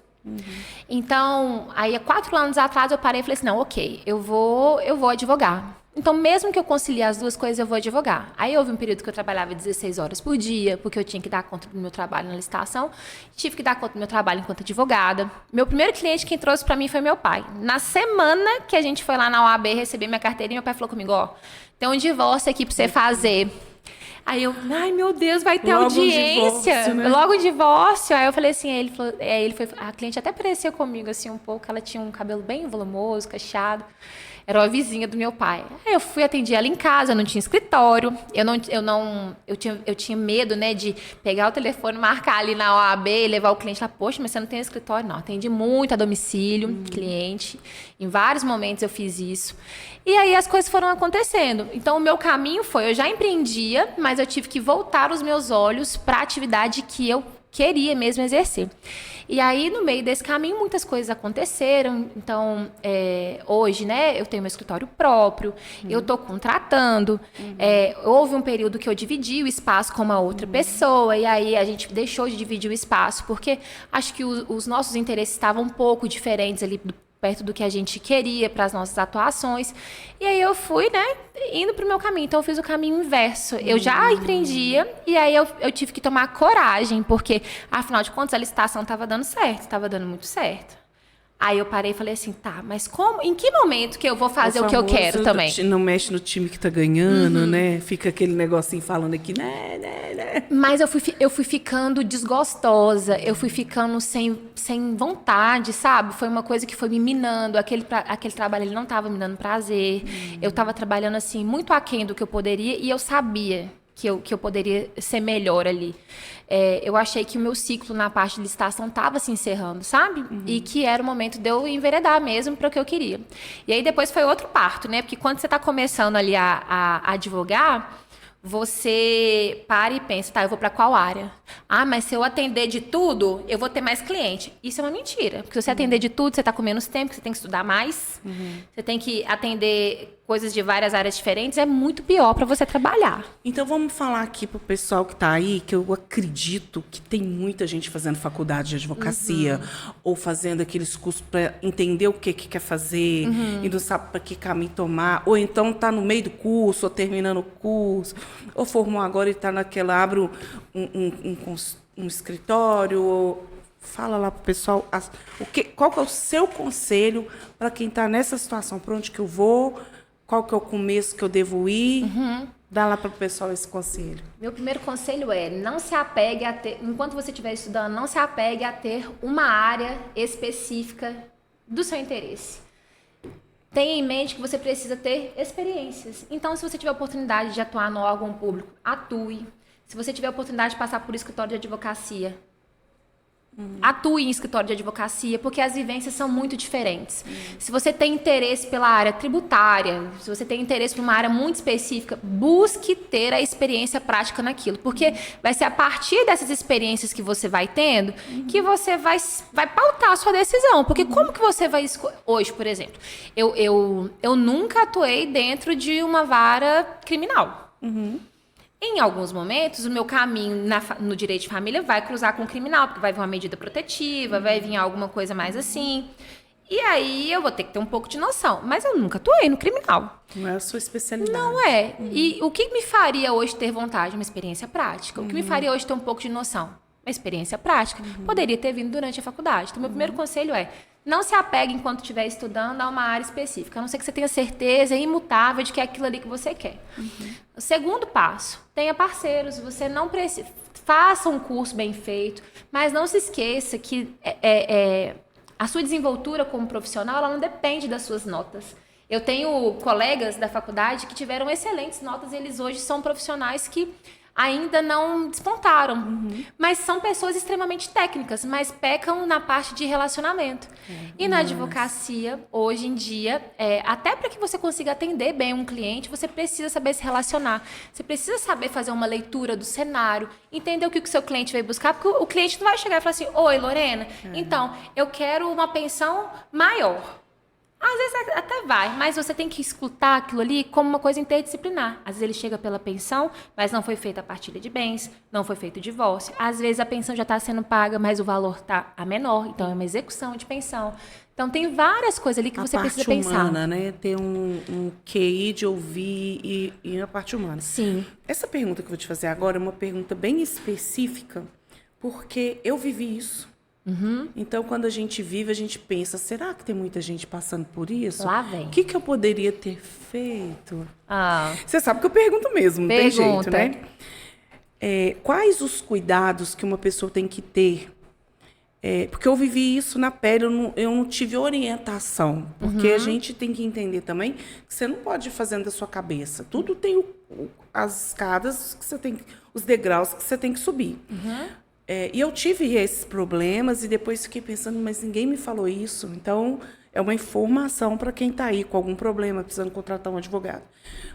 Então, aí há 4 anos atrás eu parei e falei assim, não, ok, eu vou advogar. Então, mesmo que eu concilie as duas coisas, eu vou advogar. Aí houve um período que eu trabalhava 16 horas por dia, porque eu tinha que dar conta do meu trabalho na licitação. Tive que dar conta do meu trabalho enquanto advogada. Meu primeiro cliente quem trouxe para mim foi meu pai. Na semana que a gente foi lá na OAB receber minha carteirinha, meu pai falou comigo, tem um divórcio aqui para você fazer. Aí eu, ai meu Deus, vai ter audiência. Divórcio, né? Logo o divórcio. Aí eu falei assim, a cliente até parecia comigo assim um pouco, ela tinha um cabelo bem volumoso, cacheado. Era uma vizinha do meu pai. Aí eu fui atender ela em casa, eu não tinha escritório. Eu tinha medo, né, de pegar o telefone, marcar ali na OAB e levar o cliente lá. Poxa, mas você não tem escritório? Não, atendi muito a domicílio, cliente. Em vários momentos eu fiz isso. E aí as coisas foram acontecendo. Então o meu caminho foi, eu já empreendia, mas eu tive que voltar os meus olhos para a atividade que eu queria mesmo exercer. E aí, no meio desse caminho, muitas coisas aconteceram. Então, hoje, né, eu tenho meu escritório próprio, eu estou contratando. Houve um período que eu dividi o espaço com uma outra pessoa, e aí a gente deixou de dividir o espaço, porque acho que os nossos interesses estavam um pouco diferentes ali perto do que a gente queria para as nossas atuações. E aí eu fui, né, indo para o meu caminho. Então eu fiz o caminho inverso. Eu já empreendia e aí eu tive que tomar coragem, porque afinal de contas a licitação estava dando certo, estava dando muito certo. Aí eu parei e falei assim, tá, mas como, em que momento que eu vou fazer o que eu quero também? Não mexe no time que tá ganhando, né? Fica aquele negocinho falando aqui, né. Mas eu fui ficando desgostosa, eu fui ficando sem vontade, sabe? Foi uma coisa que foi me minando, aquele trabalho ele não estava me dando prazer. Eu estava trabalhando assim, muito aquém do que eu poderia e eu sabia que eu poderia ser melhor ali. Eu achei que o meu ciclo na parte de licitação estava se encerrando, sabe? E que era o momento de eu enveredar mesmo para o que eu queria. E aí depois foi outro parto, né? Porque quando você está começando ali a advogar, você para e pensa, tá, eu vou para qual área? Ah, mas se eu atender de tudo, eu vou ter mais cliente. Isso é uma mentira. Porque se você atender de tudo, você está com menos tempo, você tem que estudar mais. Você tem que atender coisas de várias áreas diferentes, é muito pior para você trabalhar. Então, vamos falar aqui para o pessoal que está aí, que eu acredito que tem muita gente fazendo faculdade de advocacia, ou fazendo aqueles cursos para entender o que quer fazer, e não sabe para que caminho tomar, ou então está no meio do curso, ou terminando o curso, ou formou agora e está naquela, abre um escritório, ou... Fala lá para o pessoal qual que é o seu conselho para quem está nessa situação, para onde que eu vou, qual que é o começo que eu devo ir, dá lá para o pessoal esse conselho. Meu primeiro conselho é, não se apegue a ter, enquanto você estiver estudando, não se apegue a ter uma área específica do seu interesse. Tenha em mente que você precisa ter experiências. Então, se você tiver a oportunidade de atuar no órgão público, atue. Se você tiver a oportunidade de passar por escritório de advocacia, atue em escritório de advocacia, porque as vivências são muito diferentes. Se você tem interesse pela área tributária, se você tem interesse por uma área muito específica, busque ter a experiência prática naquilo, porque vai ser a partir dessas experiências que você vai tendo que você vai pautar a sua decisão. Porque como que você vai escolher... Hoje, por exemplo, eu nunca atuei dentro de uma vara criminal. Em alguns momentos, o meu caminho no direito de família vai cruzar com o criminal, porque vai vir uma medida protetiva, vai vir alguma coisa mais assim. E aí eu vou ter que ter um pouco de noção. Mas eu nunca atuei no criminal. Não é a sua especialidade. Não é. E o que me faria hoje ter vontade? Uma experiência prática. O que me faria hoje ter um pouco de noção? Uma experiência prática. Poderia ter vindo durante a faculdade. Então, meu primeiro conselho é: não se apegue enquanto estiver estudando a uma área específica, a não ser que você tenha certeza imutável de que é aquilo ali que você quer. O segundo passo, tenha parceiros. Você não precisa... Faça um curso bem feito, mas não se esqueça que a sua desenvoltura como profissional, ela não depende das suas notas. Eu tenho colegas da faculdade que tiveram excelentes notas e eles hoje são profissionais que ainda não despontaram. Mas são pessoas extremamente técnicas, mas pecam na parte de relacionamento. E na advocacia, hoje em dia, até para que você consiga atender bem um cliente, você precisa saber se relacionar. Você precisa saber fazer uma leitura do cenário, entender o que o seu cliente veio buscar, porque o cliente não vai chegar e falar assim: oi, Lorena, então, eu quero uma pensão maior. Às vezes até vai, mas você tem que escutar aquilo ali como uma coisa interdisciplinar. Às vezes ele chega pela pensão, mas não foi feita a partilha de bens, não foi feito o divórcio. Às vezes a pensão já está sendo paga, mas o valor está a menor, então é uma execução de pensão. Então tem várias coisas ali que você precisa pensar. A parte humana, né? Ter um QI de ouvir e a parte humana. Sim. Essa pergunta que eu vou te fazer agora é uma pergunta bem específica, porque eu vivi isso. Então, quando a gente vive, a gente pensa: será que tem muita gente passando por isso? Lá vem. O que eu poderia ter feito? Você sabe que eu pergunto mesmo, não tem jeito, né? Quais os cuidados que uma pessoa tem que ter? Porque eu vivi isso na pele, eu não tive orientação. Porque a gente tem que entender também que você não pode ir fazendo da sua cabeça. Tudo tem as escadas, que você tem, os degraus que você tem que subir. E eu tive esses problemas e depois fiquei pensando: mas ninguém me falou isso. Então, é uma informação para quem está aí com algum problema, precisando contratar um advogado.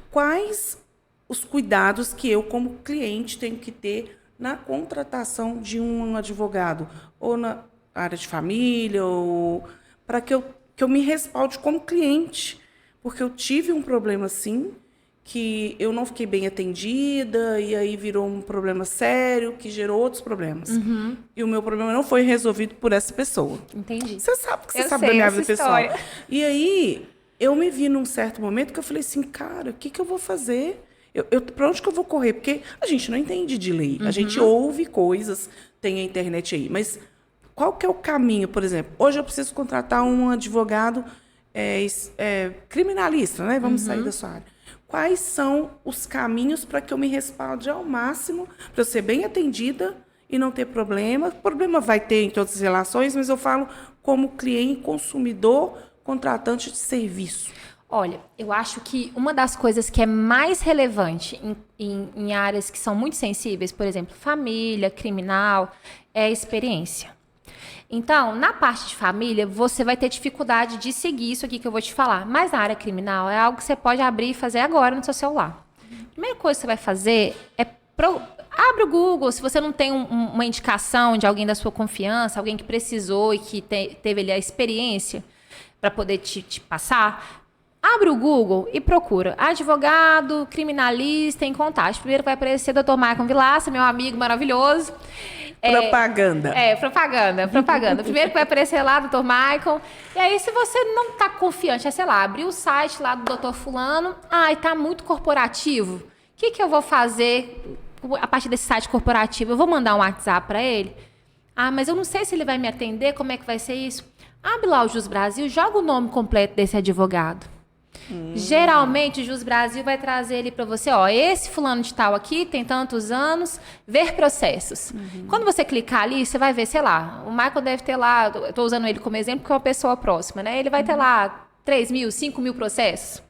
Quais os cuidados que eu, como cliente, tenho que ter na contratação de um advogado? Ou na área de família, ou para que eu me respalde como cliente. Porque eu tive um problema assim, que eu não fiquei bem atendida, e aí virou um problema sério, que gerou outros problemas. E o meu problema não foi resolvido por essa pessoa. Entendi. Você sabe que você sabe da minha vida pessoal. E aí, eu me vi num certo momento que eu falei assim: cara, o que eu vou fazer? Para onde que eu vou correr? Porque a gente não entende de lei. A gente ouve coisas, tem a internet aí. Mas qual que é o caminho, por exemplo? Hoje eu preciso contratar um advogado criminalista, né? Vamos sair da sua área. Quais são os caminhos para que eu me respalde ao máximo, para eu ser bem atendida e não ter problema? Problema vai ter em todas as relações, mas eu falo como cliente, consumidor, contratante de serviço. Olha, eu acho que uma das coisas que é mais relevante em áreas que são muito sensíveis, por exemplo, família, criminal, é a experiência. Então, na parte de família, você vai ter dificuldade de seguir isso aqui que eu vou te falar. Mas na área criminal, é algo que você pode abrir e fazer agora no seu celular. A primeira coisa que você vai fazer é... Abre o Google, se você não tem uma indicação de alguém da sua confiança, alguém que precisou e que teve ali a experiência para poder te passar, Abre o Google e procura advogado, criminalista em contágio. Primeiro vai aparecer Dr. Maicon Vilaça, meu amigo maravilhoso. Propaganda. Propaganda. Primeiro que vai aparecer lá, Dr. Maicon. E aí, se você não tá confiante, sei lá, abrir o site lá do Dr. Fulano, e tá muito corporativo. O que eu vou fazer a partir desse site corporativo? Eu vou mandar um WhatsApp para ele? Mas eu não sei se ele vai me atender, como é que vai ser isso? Abre lá o Jus Brasil, joga o nome completo desse advogado. Geralmente, o Jus Brasil vai trazer ele para você, esse fulano de tal aqui tem tantos anos, ver processos. Quando você clicar ali, você vai ver, sei lá, o Michael deve ter lá, eu estou usando ele como exemplo porque é uma pessoa próxima, né? Ele vai ter lá 3.000, 5.000 processos.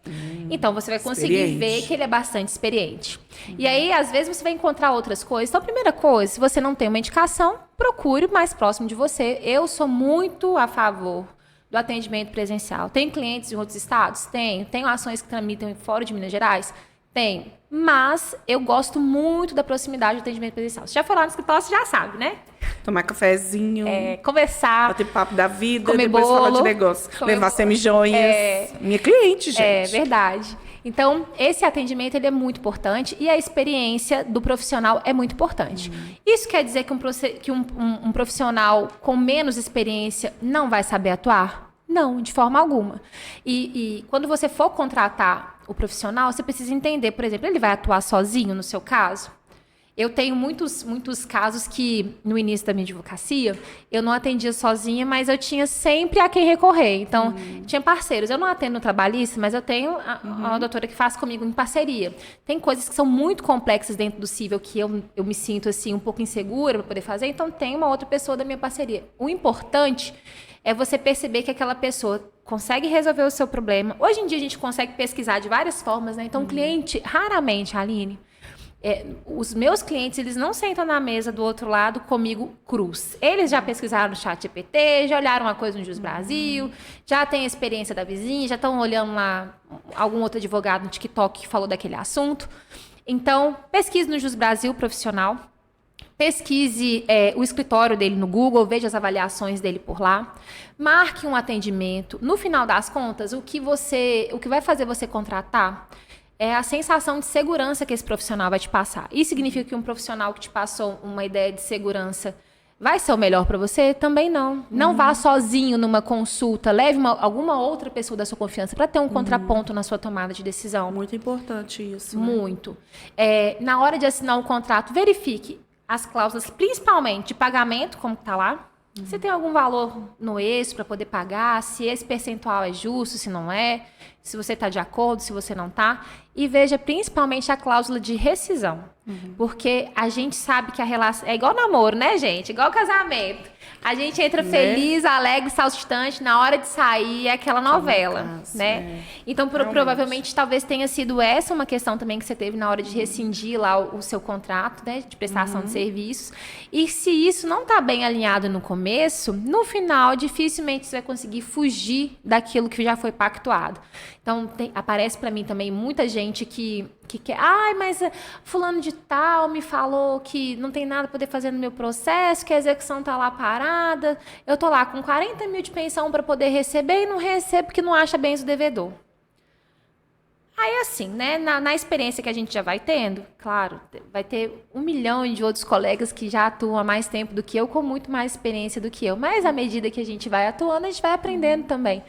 Então, você vai conseguir ver que ele é bastante experiente. E aí, às vezes, você vai encontrar outras coisas. Então, a primeira coisa, se você não tem uma indicação, procure o mais próximo de você. Eu sou muito a favor do atendimento presencial. Tem clientes em outros estados? Tenho. Tenho ações que tramitam fora de Minas Gerais? Tenho. Mas eu gosto muito da proximidade do atendimento presencial. Você já foi lá no escritório, você já sabe, né? Tomar cafezinho. Conversar. Bater papo da vida. Comer depois bolo, falar de negócio. Levar semijoias. Minha cliente, gente. É verdade. Então, esse atendimento ele é muito importante e a experiência do profissional é muito importante. Isso quer dizer que um profissional com menos experiência não vai saber atuar? Não, de forma alguma. E quando você for contratar o profissional, você precisa entender, por exemplo, ele vai atuar sozinho no seu caso? Eu tenho muitos casos que, no início da minha advocacia, eu não atendia sozinha, mas eu tinha sempre a quem recorrer. Então, tinha parceiros. Eu não atendo no trabalhista, mas eu tenho a doutora que faz comigo em parceria. Tem coisas que são muito complexas dentro do cível que eu me sinto assim um pouco insegura para poder fazer, então tem uma outra pessoa da minha parceria. O importante é você perceber que aquela pessoa consegue resolver o seu problema. Hoje em dia a gente consegue pesquisar de várias formas, né? Então, o cliente, raramente, Aline... os meus clientes, eles não sentam na mesa do outro lado comigo cruz. Eles já pesquisaram no ChatGPT, já olharam uma coisa no Jus Brasil, já têm a experiência da vizinha, já estão olhando lá algum outro advogado no TikTok que falou daquele assunto. Então, pesquise no Jus Brasil profissional, pesquise o escritório dele no Google, veja as avaliações dele por lá, marque um atendimento. No final das contas, o que vai fazer você contratar é a sensação de segurança que esse profissional vai te passar. Isso significa que um profissional que te passou uma ideia de segurança vai ser o melhor para você? Também não. Não vá sozinho numa consulta. Leve alguma outra pessoa da sua confiança para ter um contraponto na sua tomada de decisão. Muito importante isso. Né? Muito. Na hora de assinar um contrato, verifique as cláusulas, principalmente de pagamento, como está lá. Se tem algum valor no eixo para poder pagar, se esse percentual é justo, se não é, se você está de acordo, se você não está. E veja principalmente a cláusula de rescisão. Porque a gente sabe que a relação... É igual namoro, né, gente? Igual casamento. A gente entra feliz, alegre, saltitante, na hora de sair é aquela novela, né? Então, provavelmente, talvez tenha sido essa uma questão também que você teve na hora de rescindir lá o seu contrato, né? De prestação de serviços. E se isso não está bem alinhado no começo, no final, dificilmente você vai conseguir fugir daquilo que já foi pactuado. Então, aparece para mim também muita gente que quer... mas fulano de tal me falou que não tem nada para poder fazer no meu processo, que a execução está lá parada, eu tô lá com 40 mil de pensão para poder receber e não recebo porque não acha bem o devedor. Aí, assim, né, na experiência que a gente já vai tendo, claro, vai ter 1 milhão de outros colegas que já atuam há mais tempo do que eu, com muito mais experiência do que eu. Mas, à medida que a gente vai atuando, a gente vai aprendendo também.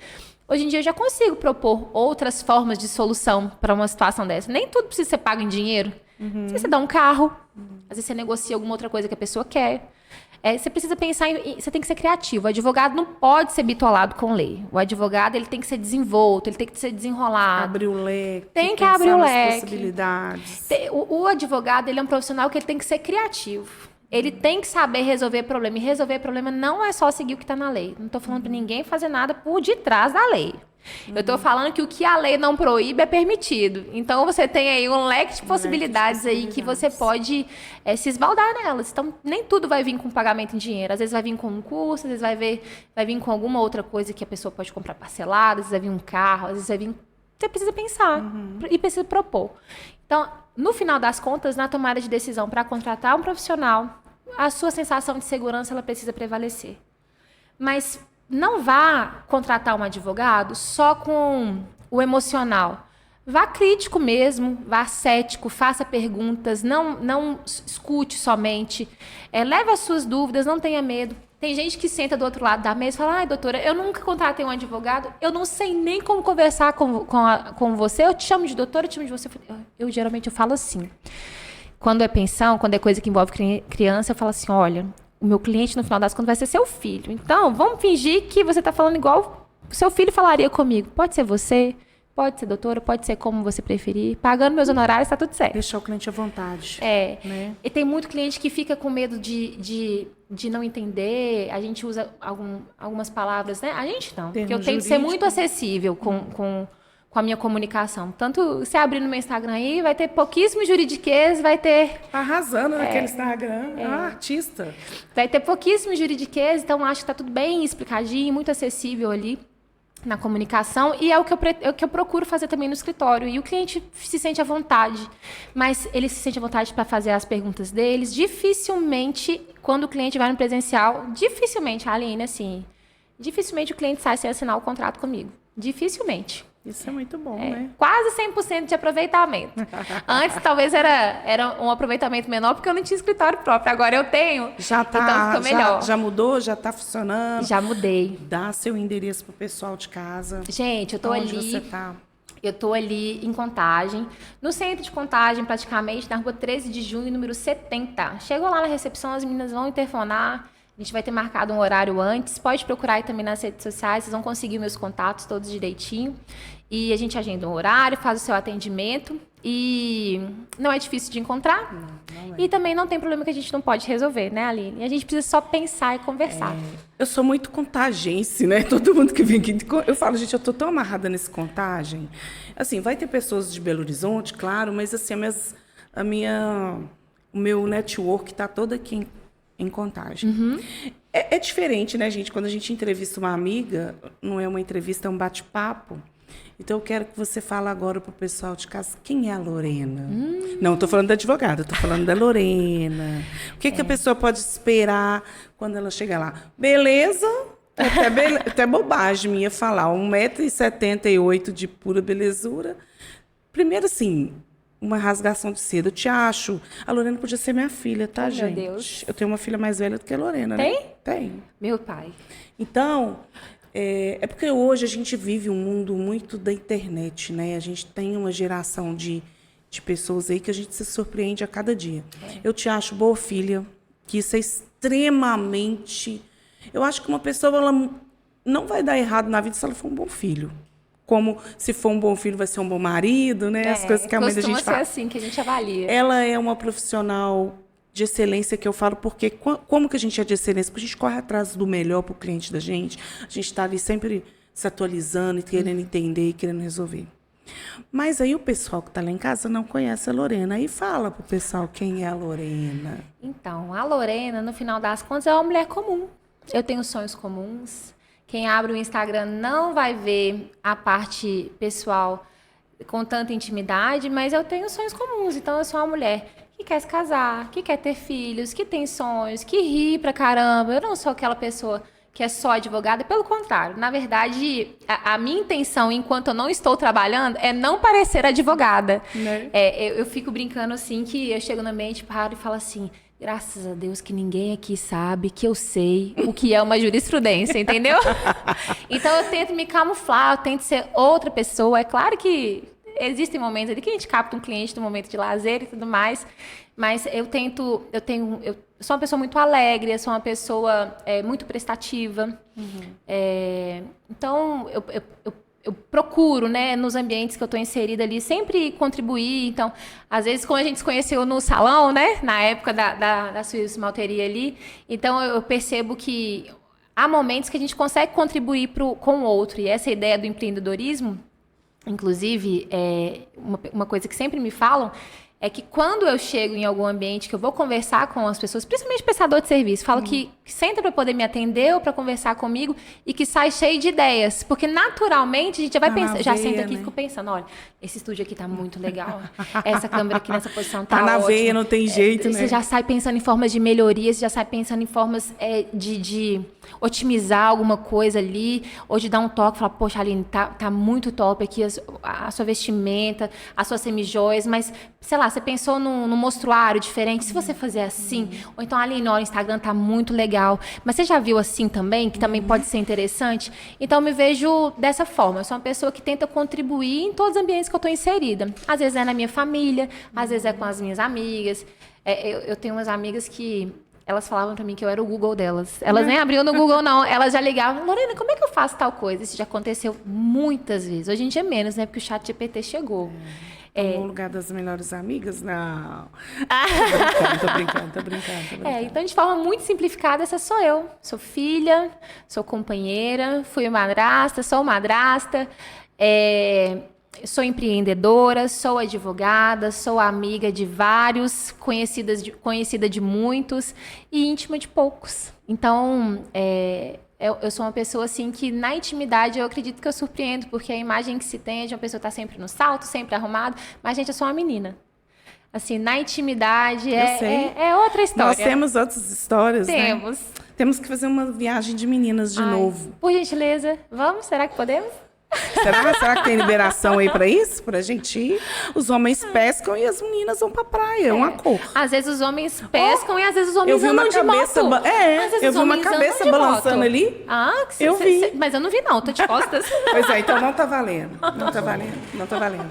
Hoje em dia, eu já consigo propor outras formas de solução para uma situação dessa. Nem tudo precisa ser pago em dinheiro. Às vezes você dá um carro, às vezes você negocia alguma outra coisa que a pessoa quer. Você precisa pensar você tem que ser criativo. O advogado não pode ser bitolado com lei. O advogado ele tem que ser desenvolto, ele tem que ser desenrolado. Abrir o leque. Tem que abrir o leque. Possibilidades. O advogado ele é um profissional que ele tem que ser criativo. Ele tem que saber resolver problema. E resolver problema não é só seguir o que está na lei. Não estou falando para ninguém fazer nada por detrás da lei. Eu estou falando que o que a lei não proíbe é permitido. Então, você tem aí um leque de possibilidades aí que você pode se esbaldar nelas. Então, nem tudo vai vir com pagamento em dinheiro. Às vezes vai vir com um curso, às vezes vai vir com alguma outra coisa que a pessoa pode comprar parcelada, às vezes vai vir um carro, às vezes vai vir... Você precisa pensar e precisa propor. Então, no final das contas, na tomada de decisão para contratar um profissional, a sua sensação de segurança ela precisa prevalecer. Mas... não vá contratar um advogado só com o emocional. Vá crítico mesmo, vá cético, faça perguntas, não escute somente, leve as suas dúvidas, não tenha medo. Tem gente que senta do outro lado da mesa e fala, ai, doutora, eu nunca contratei um advogado, eu não sei nem como conversar com você, eu te chamo de doutora, eu te chamo de você. Eu geralmente falo assim, quando é pensão, quando é coisa que envolve criança, eu falo assim, olha, o meu cliente no final das contas vai ser seu filho, então vamos fingir que você está falando igual o seu filho falaria comigo, pode ser você, pode ser doutora, pode ser como você preferir. Pagando meus honorários, está tudo certo. Deixar o cliente à vontade. Né? E tem muito cliente que fica com medo de não entender. A gente usa algumas palavras, né? A gente não. Porque eu tenho que ser muito acessível com a minha comunicação. Tanto você abrir no meu Instagram aí, vai ter pouquíssimo juridiquês, vai ter... Arrasando naquele Instagram. Artista. Vai ter pouquíssimo juridiquês, então acho que está tudo bem explicadinho, muito acessível ali na comunicação, e é o que eu procuro fazer também no escritório. E o cliente se sente à vontade, mas ele se sente à vontade para fazer as perguntas deles. Dificilmente, quando o cliente vai no presencial, dificilmente, Aline, assim, dificilmente o cliente sai sem assinar o contrato comigo. Dificilmente. Isso é muito bom, né? Quase 100% de aproveitamento. Antes, talvez, era um aproveitamento menor, porque eu não tinha escritório próprio. Agora eu tenho, já tá, então ficou melhor. Já mudou? Já está funcionando? Já mudei. Dá seu endereço pro pessoal de casa. Gente, eu tô Onde ali... você tá? Eu tô ali em Contagem, no centro de Contagem, praticamente, na rua 13 de junho, número 70. Chegou lá na recepção, as meninas vão interfonar. A gente vai ter marcado um horário antes. Pode procurar aí também nas redes sociais. Vocês vão conseguir meus contatos todos direitinho. E a gente agenda um horário, faz o seu atendimento. E não é difícil de encontrar. Não é. E também não tem problema que a gente não pode resolver, né, Aline? A gente precisa só pensar e conversar. Eu sou muito contagense, né? Todo mundo que vem aqui... Eu falo, gente, eu tô tão amarrada nesse Contagem. Assim, vai ter pessoas de Belo Horizonte, claro, mas assim, o meu network está todo aqui em Contagem. Uhum. É diferente, né, gente? Quando a gente entrevista uma amiga, não é uma entrevista, é um bate-papo. Então, eu quero que você fale agora para o pessoal de casa quem é a Lorena. Não, estou falando da advogada, estou falando da Lorena. O que a pessoa pode esperar quando ela chegar lá? Beleza? Até bobagem minha falar. 1,78 m de pura belezura. Primeiro, assim... uma rasgação de seda. Eu te acho. A Lorena podia ser minha filha, tá, gente? Meu Deus. Eu tenho uma filha mais velha do que a Lorena, Tem? né? Tem. Meu pai. Então, é porque hoje a gente vive um mundo muito da internet, né? A gente tem uma geração de pessoas aí que a gente se surpreende a cada dia. Eu te acho boa filha, que isso é extremamente... Eu acho que uma pessoa ela não vai dar errado na vida se ela for um bom filho. Como se for um bom filho, vai ser um bom marido, né? As coisas que a mãe da gente fala. Costuma ser assim que a gente avalia. Ela é uma profissional de excelência que eu falo, porque como que a gente é de excelência? Porque a gente corre atrás do melhor para o cliente da gente. A gente está ali sempre se atualizando e querendo entender e querendo resolver. Mas aí o pessoal que está lá em casa não conhece a Lorena. Aí fala para o pessoal quem é a Lorena. Então, a Lorena, no final das contas, é uma mulher comum. Eu tenho sonhos comuns. Quem abre o Instagram não vai ver a parte pessoal com tanta intimidade, mas eu tenho sonhos comuns. Então, eu sou uma mulher que quer se casar, que quer ter filhos, que tem sonhos, que ri pra caramba. Eu não sou aquela pessoa que é só advogada. Pelo contrário, na verdade, a minha intenção, enquanto eu não estou trabalhando, é não parecer advogada. Né? Eu fico brincando assim, que eu chego na mente, paro e falo assim... Graças a Deus que ninguém aqui sabe que eu sei o que é uma jurisprudência, entendeu? Então, eu tento me camuflar, eu tento ser outra pessoa. É claro que existem momentos ali que a gente capta um cliente no momento de lazer e tudo mais, mas eu sou uma pessoa muito alegre, eu sou uma pessoa muito prestativa. Então, eu procuro, né, nos ambientes que eu estou inserida ali, sempre contribuir. Então, às vezes, como a gente se conheceu no salão, né, na época da Suíça Malteria ali, então eu percebo que há momentos que a gente consegue contribuir com o outro. E essa ideia do empreendedorismo, inclusive, uma coisa que sempre me falam, é que quando eu chego em algum ambiente que eu vou conversar com as pessoas, principalmente prestador de serviço, falo que senta para poder me atender ou para conversar comigo e que sai cheio de ideias. Porque naturalmente a gente já vai pensar, já senta aqui e fica pensando, olha, esse estúdio aqui tá muito legal. Essa câmera aqui nessa posição tá na ótima. veia, não tem jeito, né? Você já sai pensando em formas de melhoria, você já sai pensando em formas de otimizar alguma coisa ali, ou de dar um toque, falar, poxa, Aline, tá muito top aqui a sua vestimenta, as suas semijoias, mas, sei lá, você pensou num mostruário diferente, se você fazer assim, ou então, Aline, olha, o Instagram tá muito legal, mas você já viu assim também, que também pode ser interessante? Então, eu me vejo dessa forma, eu sou uma pessoa que tenta contribuir em todos os ambientes que eu tô inserida. Às vezes é na minha família, às vezes é com as minhas amigas. Eu tenho umas amigas que elas falavam pra mim que eu era o Google delas. Elas nem abriam no Google, não. Elas já ligavam. Lorena, como é que eu faço tal coisa? Isso já aconteceu muitas vezes. Hoje em dia menos, né? Porque o ChatGPT chegou. No lugar das melhores amigas? Não. Tô brincando. Então, de forma muito simplificada, essa sou eu. Sou filha, sou companheira, fui madrasta, sou madrasta. Sou empreendedora, sou advogada, sou amiga de vários, conhecida de muitos e íntima de poucos. Então, eu sou uma pessoa assim que na intimidade eu acredito que eu surpreendo, porque a imagem que se tem é de uma pessoa que está sempre no salto, sempre arrumada, mas, gente, eu sou uma menina. Assim, na intimidade é outra história. Nós temos outras histórias, Temos. Né? Temos que fazer uma viagem de meninas de novo. Por gentileza, vamos? Será que podemos? Será que tem liberação aí pra isso? Pra gente ir? Os homens pescam e as meninas vão pra praia. É uma cor. Às vezes os homens pescam e às vezes os homens andam de moto. Eu vi uma cabeça balançando ali. Eu vi. Mas eu não vi não, tô de costas. Pois é, então não tá valendo. Não tá valendo.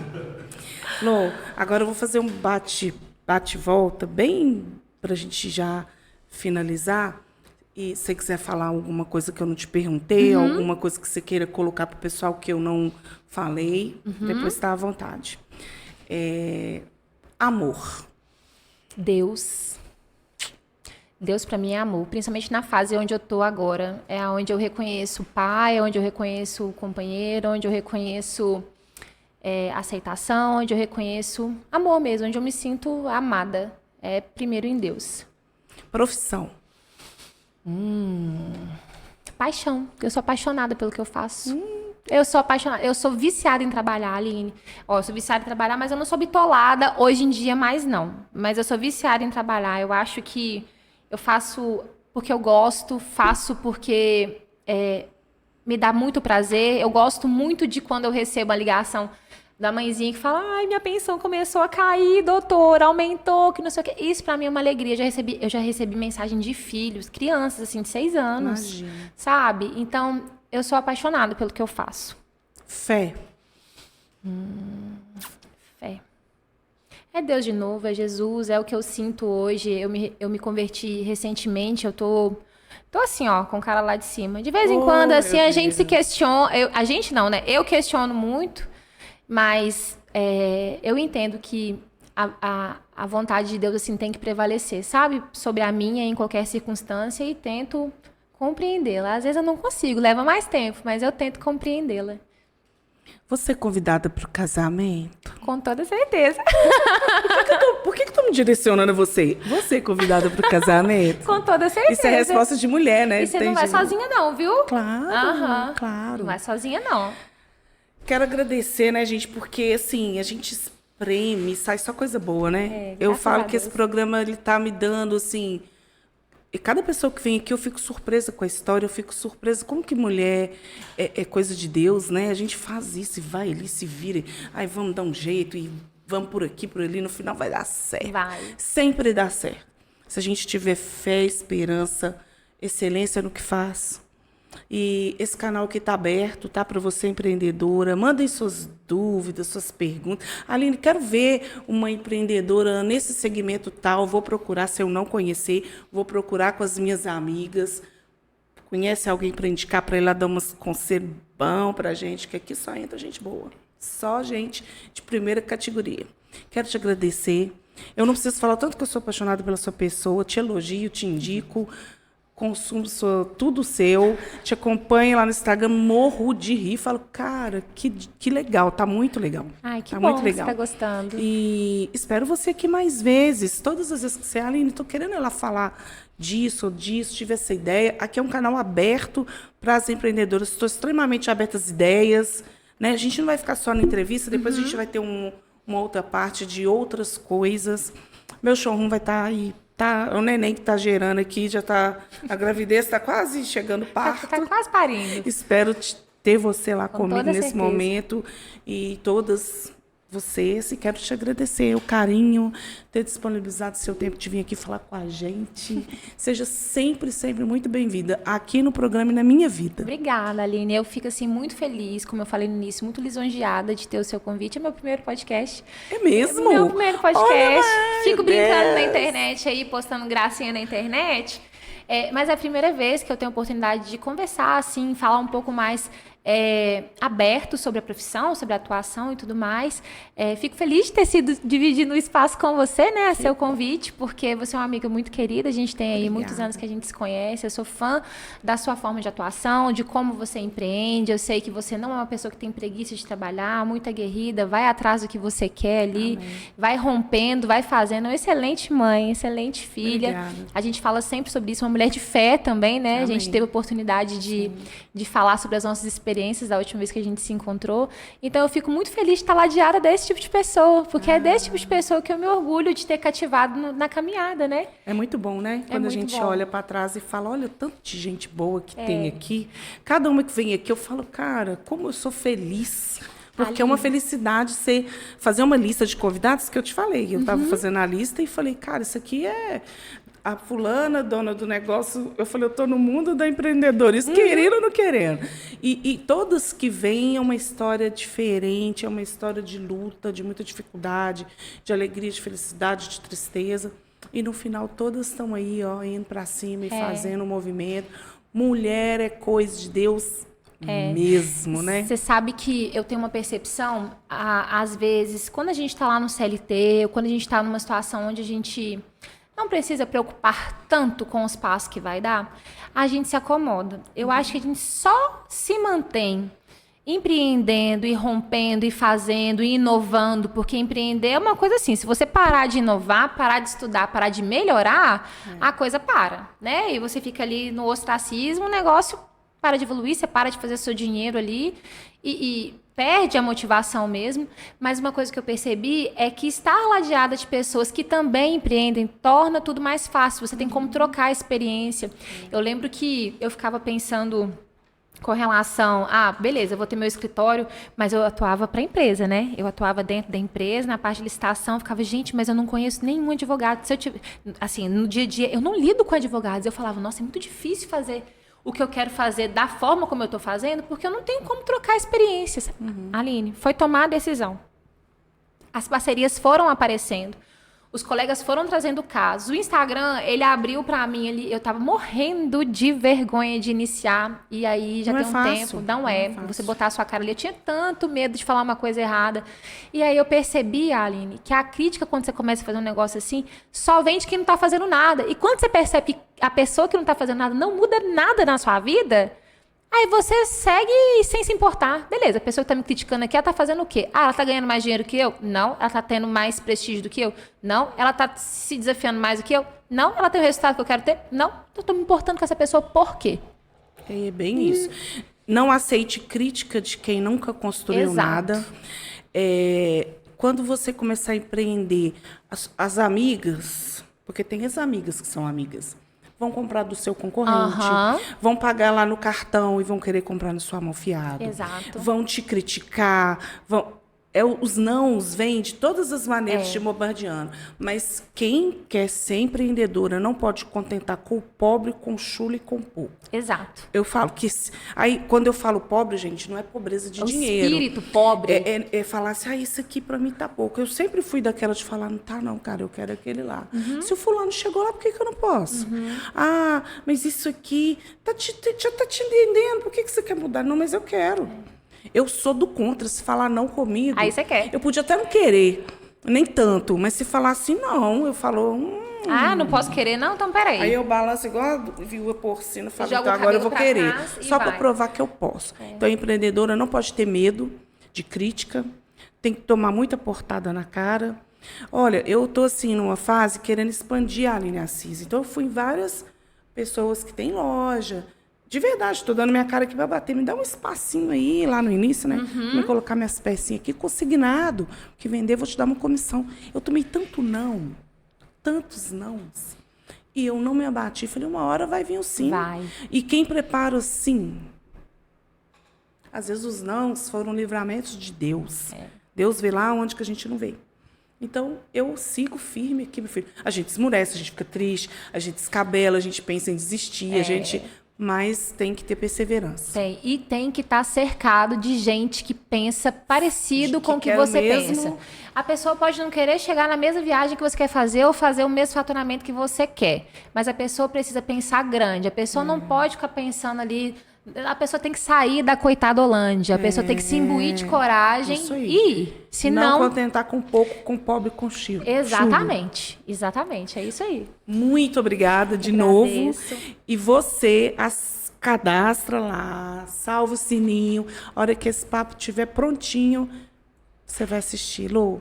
Lô, agora eu vou fazer um bate-volta bem pra gente já finalizar. E se você quiser falar alguma coisa que eu não te perguntei, alguma coisa que você queira colocar para o pessoal que eu não falei, depois está à vontade. Amor. Deus para mim é amor, principalmente na fase onde eu tô agora. É onde eu reconheço o pai, é onde eu reconheço o companheiro, onde eu reconheço aceitação, onde eu reconheço amor mesmo, onde eu me sinto amada. É primeiro em Deus. Profissão. Paixão. Eu sou apaixonada pelo que eu faço. Eu sou apaixonada. Eu sou viciada em trabalhar, Aline. Eu sou viciada em trabalhar, mas eu não sou bitolada hoje em dia mais, não. Mas eu sou viciada em trabalhar. Eu acho que eu faço porque eu gosto, faço porque me dá muito prazer. Eu gosto muito de quando eu recebo a ligação da mãezinha que fala, ai, minha pensão começou a cair, doutor, aumentou, que não sei o quê. Isso pra mim é uma alegria. Eu já recebi mensagem de filhos, crianças, assim, de 6 anos. Imagina. Sabe? Então, eu sou apaixonada pelo que eu faço. Fé. Fé. É Deus de novo, é Jesus, é o que eu sinto hoje. Eu me converti recentemente, eu tô assim, ó, com o cara lá de cima. De vez em quando, assim, a gente se questiona. A gente não, né? Eu questiono muito. Mas eu entendo que a vontade de Deus assim, tem que prevalecer, sabe? Sobre a minha em qualquer circunstância e tento compreendê-la. Às vezes eu não consigo, leva mais tempo, mas eu tento compreendê-la. Você é convidada para o casamento? Com toda certeza. Por que eu tô me direcionando a você? Você é convidada para o casamento? Com toda certeza. Isso é resposta de mulher, né? E você não vai sozinha não, viu? Claro, claro. Não vai sozinha não. Quero agradecer, né, gente, porque, assim, a gente espreme, sai só coisa boa, né? Eu falo que esse programa, ele tá me dando, assim... E cada pessoa que vem aqui, eu fico surpresa com a história, eu fico surpresa como que mulher é coisa de Deus, né? A gente faz isso e vai ali, se vira, aí vamos dar um jeito e vamos por aqui, por ali, no final vai dar certo. Vai. Sempre dá certo. Se a gente tiver fé, esperança, excelência no que faz... E esse canal aqui está aberto, tá? Para você, empreendedora. Mandem suas dúvidas, suas perguntas. Aline, quero ver uma empreendedora nesse segmento tal. Vou procurar, se eu não conhecer, vou procurar com as minhas amigas. Conhece alguém para indicar, para ir lá dar umas conselhos bons para a gente, que aqui só entra gente boa. Só gente de primeira categoria. Quero te agradecer. Eu não preciso falar tanto que eu sou apaixonada pela sua pessoa. Te elogio, te indico. consumo tudo seu, te acompanho lá no Instagram, morro de rir, falo, cara, que legal, tá muito legal. Ai, que tá bom muito legal. Você tá gostando. E espero você aqui mais vezes, todas as vezes que você, Aline, tô querendo ela falar disso ou disso, tive essa ideia. Aqui é um canal aberto para as empreendedoras, estou extremamente aberta às ideias, né? A gente não vai ficar só na entrevista, depois a gente vai ter uma outra parte de outras coisas. Meu showroom vai estar aí. Tá, o neném que está gerando aqui, já tá. A gravidez está quase chegando parto. Tá quase parindo. Espero ter você lá Com comigo toda nesse certeza. momento. E todas vocês. E quero te agradecer o carinho, ter disponibilizado seu tempo de vir aqui falar com a gente. Seja sempre, sempre muito bem-vinda aqui no programa e na minha vida. Obrigada, Aline. Eu fico assim muito feliz, como eu falei no início, muito lisonjeada de ter o seu convite. É meu primeiro podcast. É mesmo? Meu primeiro podcast. Olha, Fico brincando na Deus. internet aí, postando gracinha na internet. Mas é a primeira vez que eu tenho a oportunidade de conversar, assim, falar um pouco mais aberto sobre a profissão, sobre a atuação e tudo mais. Fico feliz de ter sido dividindo o espaço com você, né? A seu convite, porque você é uma amiga muito querida. A gente tem aí muitos anos que a gente se conhece. Eu sou fã da sua forma de atuação, de como você empreende. Eu sei que você não é uma pessoa que tem preguiça de trabalhar, muito aguerrida, vai atrás do que você quer ali, vai rompendo, vai fazendo. Uma excelente mãe, excelente filha. Obrigada. A gente fala sempre sobre isso, uma mulher de fé também, né? Amém. A gente teve a oportunidade de falar sobre as nossas experiências da última vez que a gente se encontrou. Então, eu fico muito feliz de estar ladeada desse tipo de pessoa, porque é desse tipo de pessoa que eu me orgulho de ter cativado na caminhada, né? É muito bom, né? Quando a muito gente bom. olha para trás e fala, olha, tanto de gente boa que tem aqui. Cada uma que vem aqui, eu falo, cara, como eu sou feliz. Porque é uma felicidade você fazer uma lista de convidados, que eu te falei. Eu estava fazendo a lista e falei, cara, isso aqui é a fulana, dona do negócio. Eu falei, eu estou no mundo da empreendedorismo, querendo ou não querendo. E todas que vêm é uma história diferente, é uma história de luta, de muita dificuldade, de alegria, de felicidade, de tristeza. E no final todas estão aí, ó, indo para cima e fazendo um movimento. Mulher é coisa de Deus mesmo, né? Você sabe que eu tenho uma percepção, às vezes, quando a gente está lá no CLT, ou quando a gente está numa situação onde a gente não precisa preocupar tanto com os passos que vai dar, a gente se acomoda. Eu acho que a gente só se mantém empreendendo e rompendo e fazendo e inovando, porque empreender é uma coisa assim, se você parar de inovar, parar de estudar, parar de melhorar, a coisa para, né? E você fica ali no ostracismo, o negócio para de evoluir, você para de fazer seu dinheiro ali e perde a motivação mesmo. Mas uma coisa que eu percebi é que estar ladeada de pessoas que também empreendem torna tudo mais fácil. Você tem como trocar a experiência. Eu lembro que eu ficava pensando com relação beleza, eu vou ter meu escritório, mas eu atuava para a empresa, né? Eu atuava dentro da empresa, na parte de licitação, ficava, gente, mas eu não conheço nenhum advogado. Se eu tiver, assim, no dia a dia, eu não lido com advogados. Eu falava, nossa, é muito difícil fazer o que eu quero fazer da forma como eu estou fazendo, porque eu não tenho como trocar experiências. Aline, foi tomar a decisão. As parcerias foram aparecendo. Os colegas foram trazendo casos. O Instagram, ele abriu para mim, eu estava morrendo de vergonha de iniciar. E aí já Não tem é um fácil, tempo. não é fácil. Você botar a sua cara ali. Eu tinha tanto medo de falar uma coisa errada. E aí eu percebi, Aline, que a crítica, quando você começa a fazer um negócio assim, só vem de quem não está fazendo nada. E quando você percebe que a pessoa que não está fazendo nada não muda nada na sua vida, aí você segue sem se importar. Beleza, a pessoa que está me criticando aqui, ela está fazendo o quê? Ela está ganhando mais dinheiro que eu? Não. Ela está tendo mais prestígio do que eu? Não. Ela está se desafiando mais do que eu? Não. Ela tem o resultado que eu quero ter? Não. Eu estou me importando com essa pessoa por quê? É bem isso. Não aceite crítica de quem nunca construiu Exato. nada. Quando você começar a empreender, as amigas, porque tem as amigas que são amigas, vão comprar do seu concorrente, vão pagar lá no cartão e vão querer comprar na sua mão fiado. Exato. Vão te criticar, os nãos vêm de todas as maneiras te bombardeando. Mas quem quer ser empreendedora não pode contentar com o pobre, com o chulo e com o pouco. Exato. Eu falo que... Aí, quando eu falo pobre, gente, não é pobreza de dinheiro. Espírito pobre. É falar assim, isso aqui pra mim tá pouco. Eu sempre fui daquela de falar, não tá não, cara, eu quero aquele lá. Se o fulano chegou lá, por que eu não posso? Mas isso aqui já tá te entendendo, por que você quer mudar? Não, mas eu quero. Eu sou do contra, se falar não comigo... Aí você quer. Eu podia até não querer, nem tanto, mas se falar assim, não, eu falo... Ah, não posso querer, não? Então, peraí. Aí eu balanço igual a viúva porcina, falo, Joga então o agora eu vou cabelo pra querer. trás e Só para vai. provar que eu posso. Então, a empreendedora não pode ter medo de crítica, tem que tomar muita portada na cara. Olha, eu estou assim, numa fase querendo expandir a Aline Assis. Então, eu fui em várias pessoas que têm loja. De verdade, estou dando minha cara aqui para bater. Me dá um espacinho aí, lá no início, né? Me colocar minhas pecinhas aqui, consignado. Que vender, vou te dar uma comissão. Eu tomei tantos nãos. E eu não me abati. Falei, uma hora vai vir o sim. Vai. E quem prepara o sim? Às vezes os nãos foram livramentos de Deus. Deus vê lá onde que a gente não vê. Então, eu sigo firme aqui, meu filho. A gente esmurece, a gente fica triste, a gente descabela, a gente pensa em desistir, a gente... Mas tem que ter perseverança. Tem. E tem que estar cercado de gente que pensa parecido com o que quer você mesmo. pensa. A pessoa pode não querer chegar na mesma viagem que você quer fazer ou fazer o mesmo faturamento que você quer. Mas a pessoa precisa pensar grande. A pessoa não pode ficar pensando ali... A pessoa tem que sair da coitada Holândia. A pessoa tem que se imbuir de coragem Isso aí. e ir. Não Senão... contentar com pouco, com pobre, com chilo. Exatamente. Exatamente. É isso aí. Muito obrigada de novo. E você cadastra lá, salva o sininho. A hora que esse papo estiver prontinho, você vai assistir. Lô,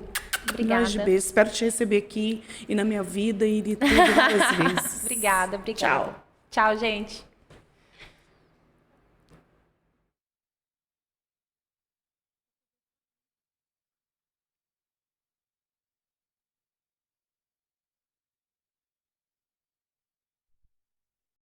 Obrigada. milhões de beijos. Espero te receber aqui e na minha vida e de tudo várias vezes. Obrigada. Tchau. Tchau, gente.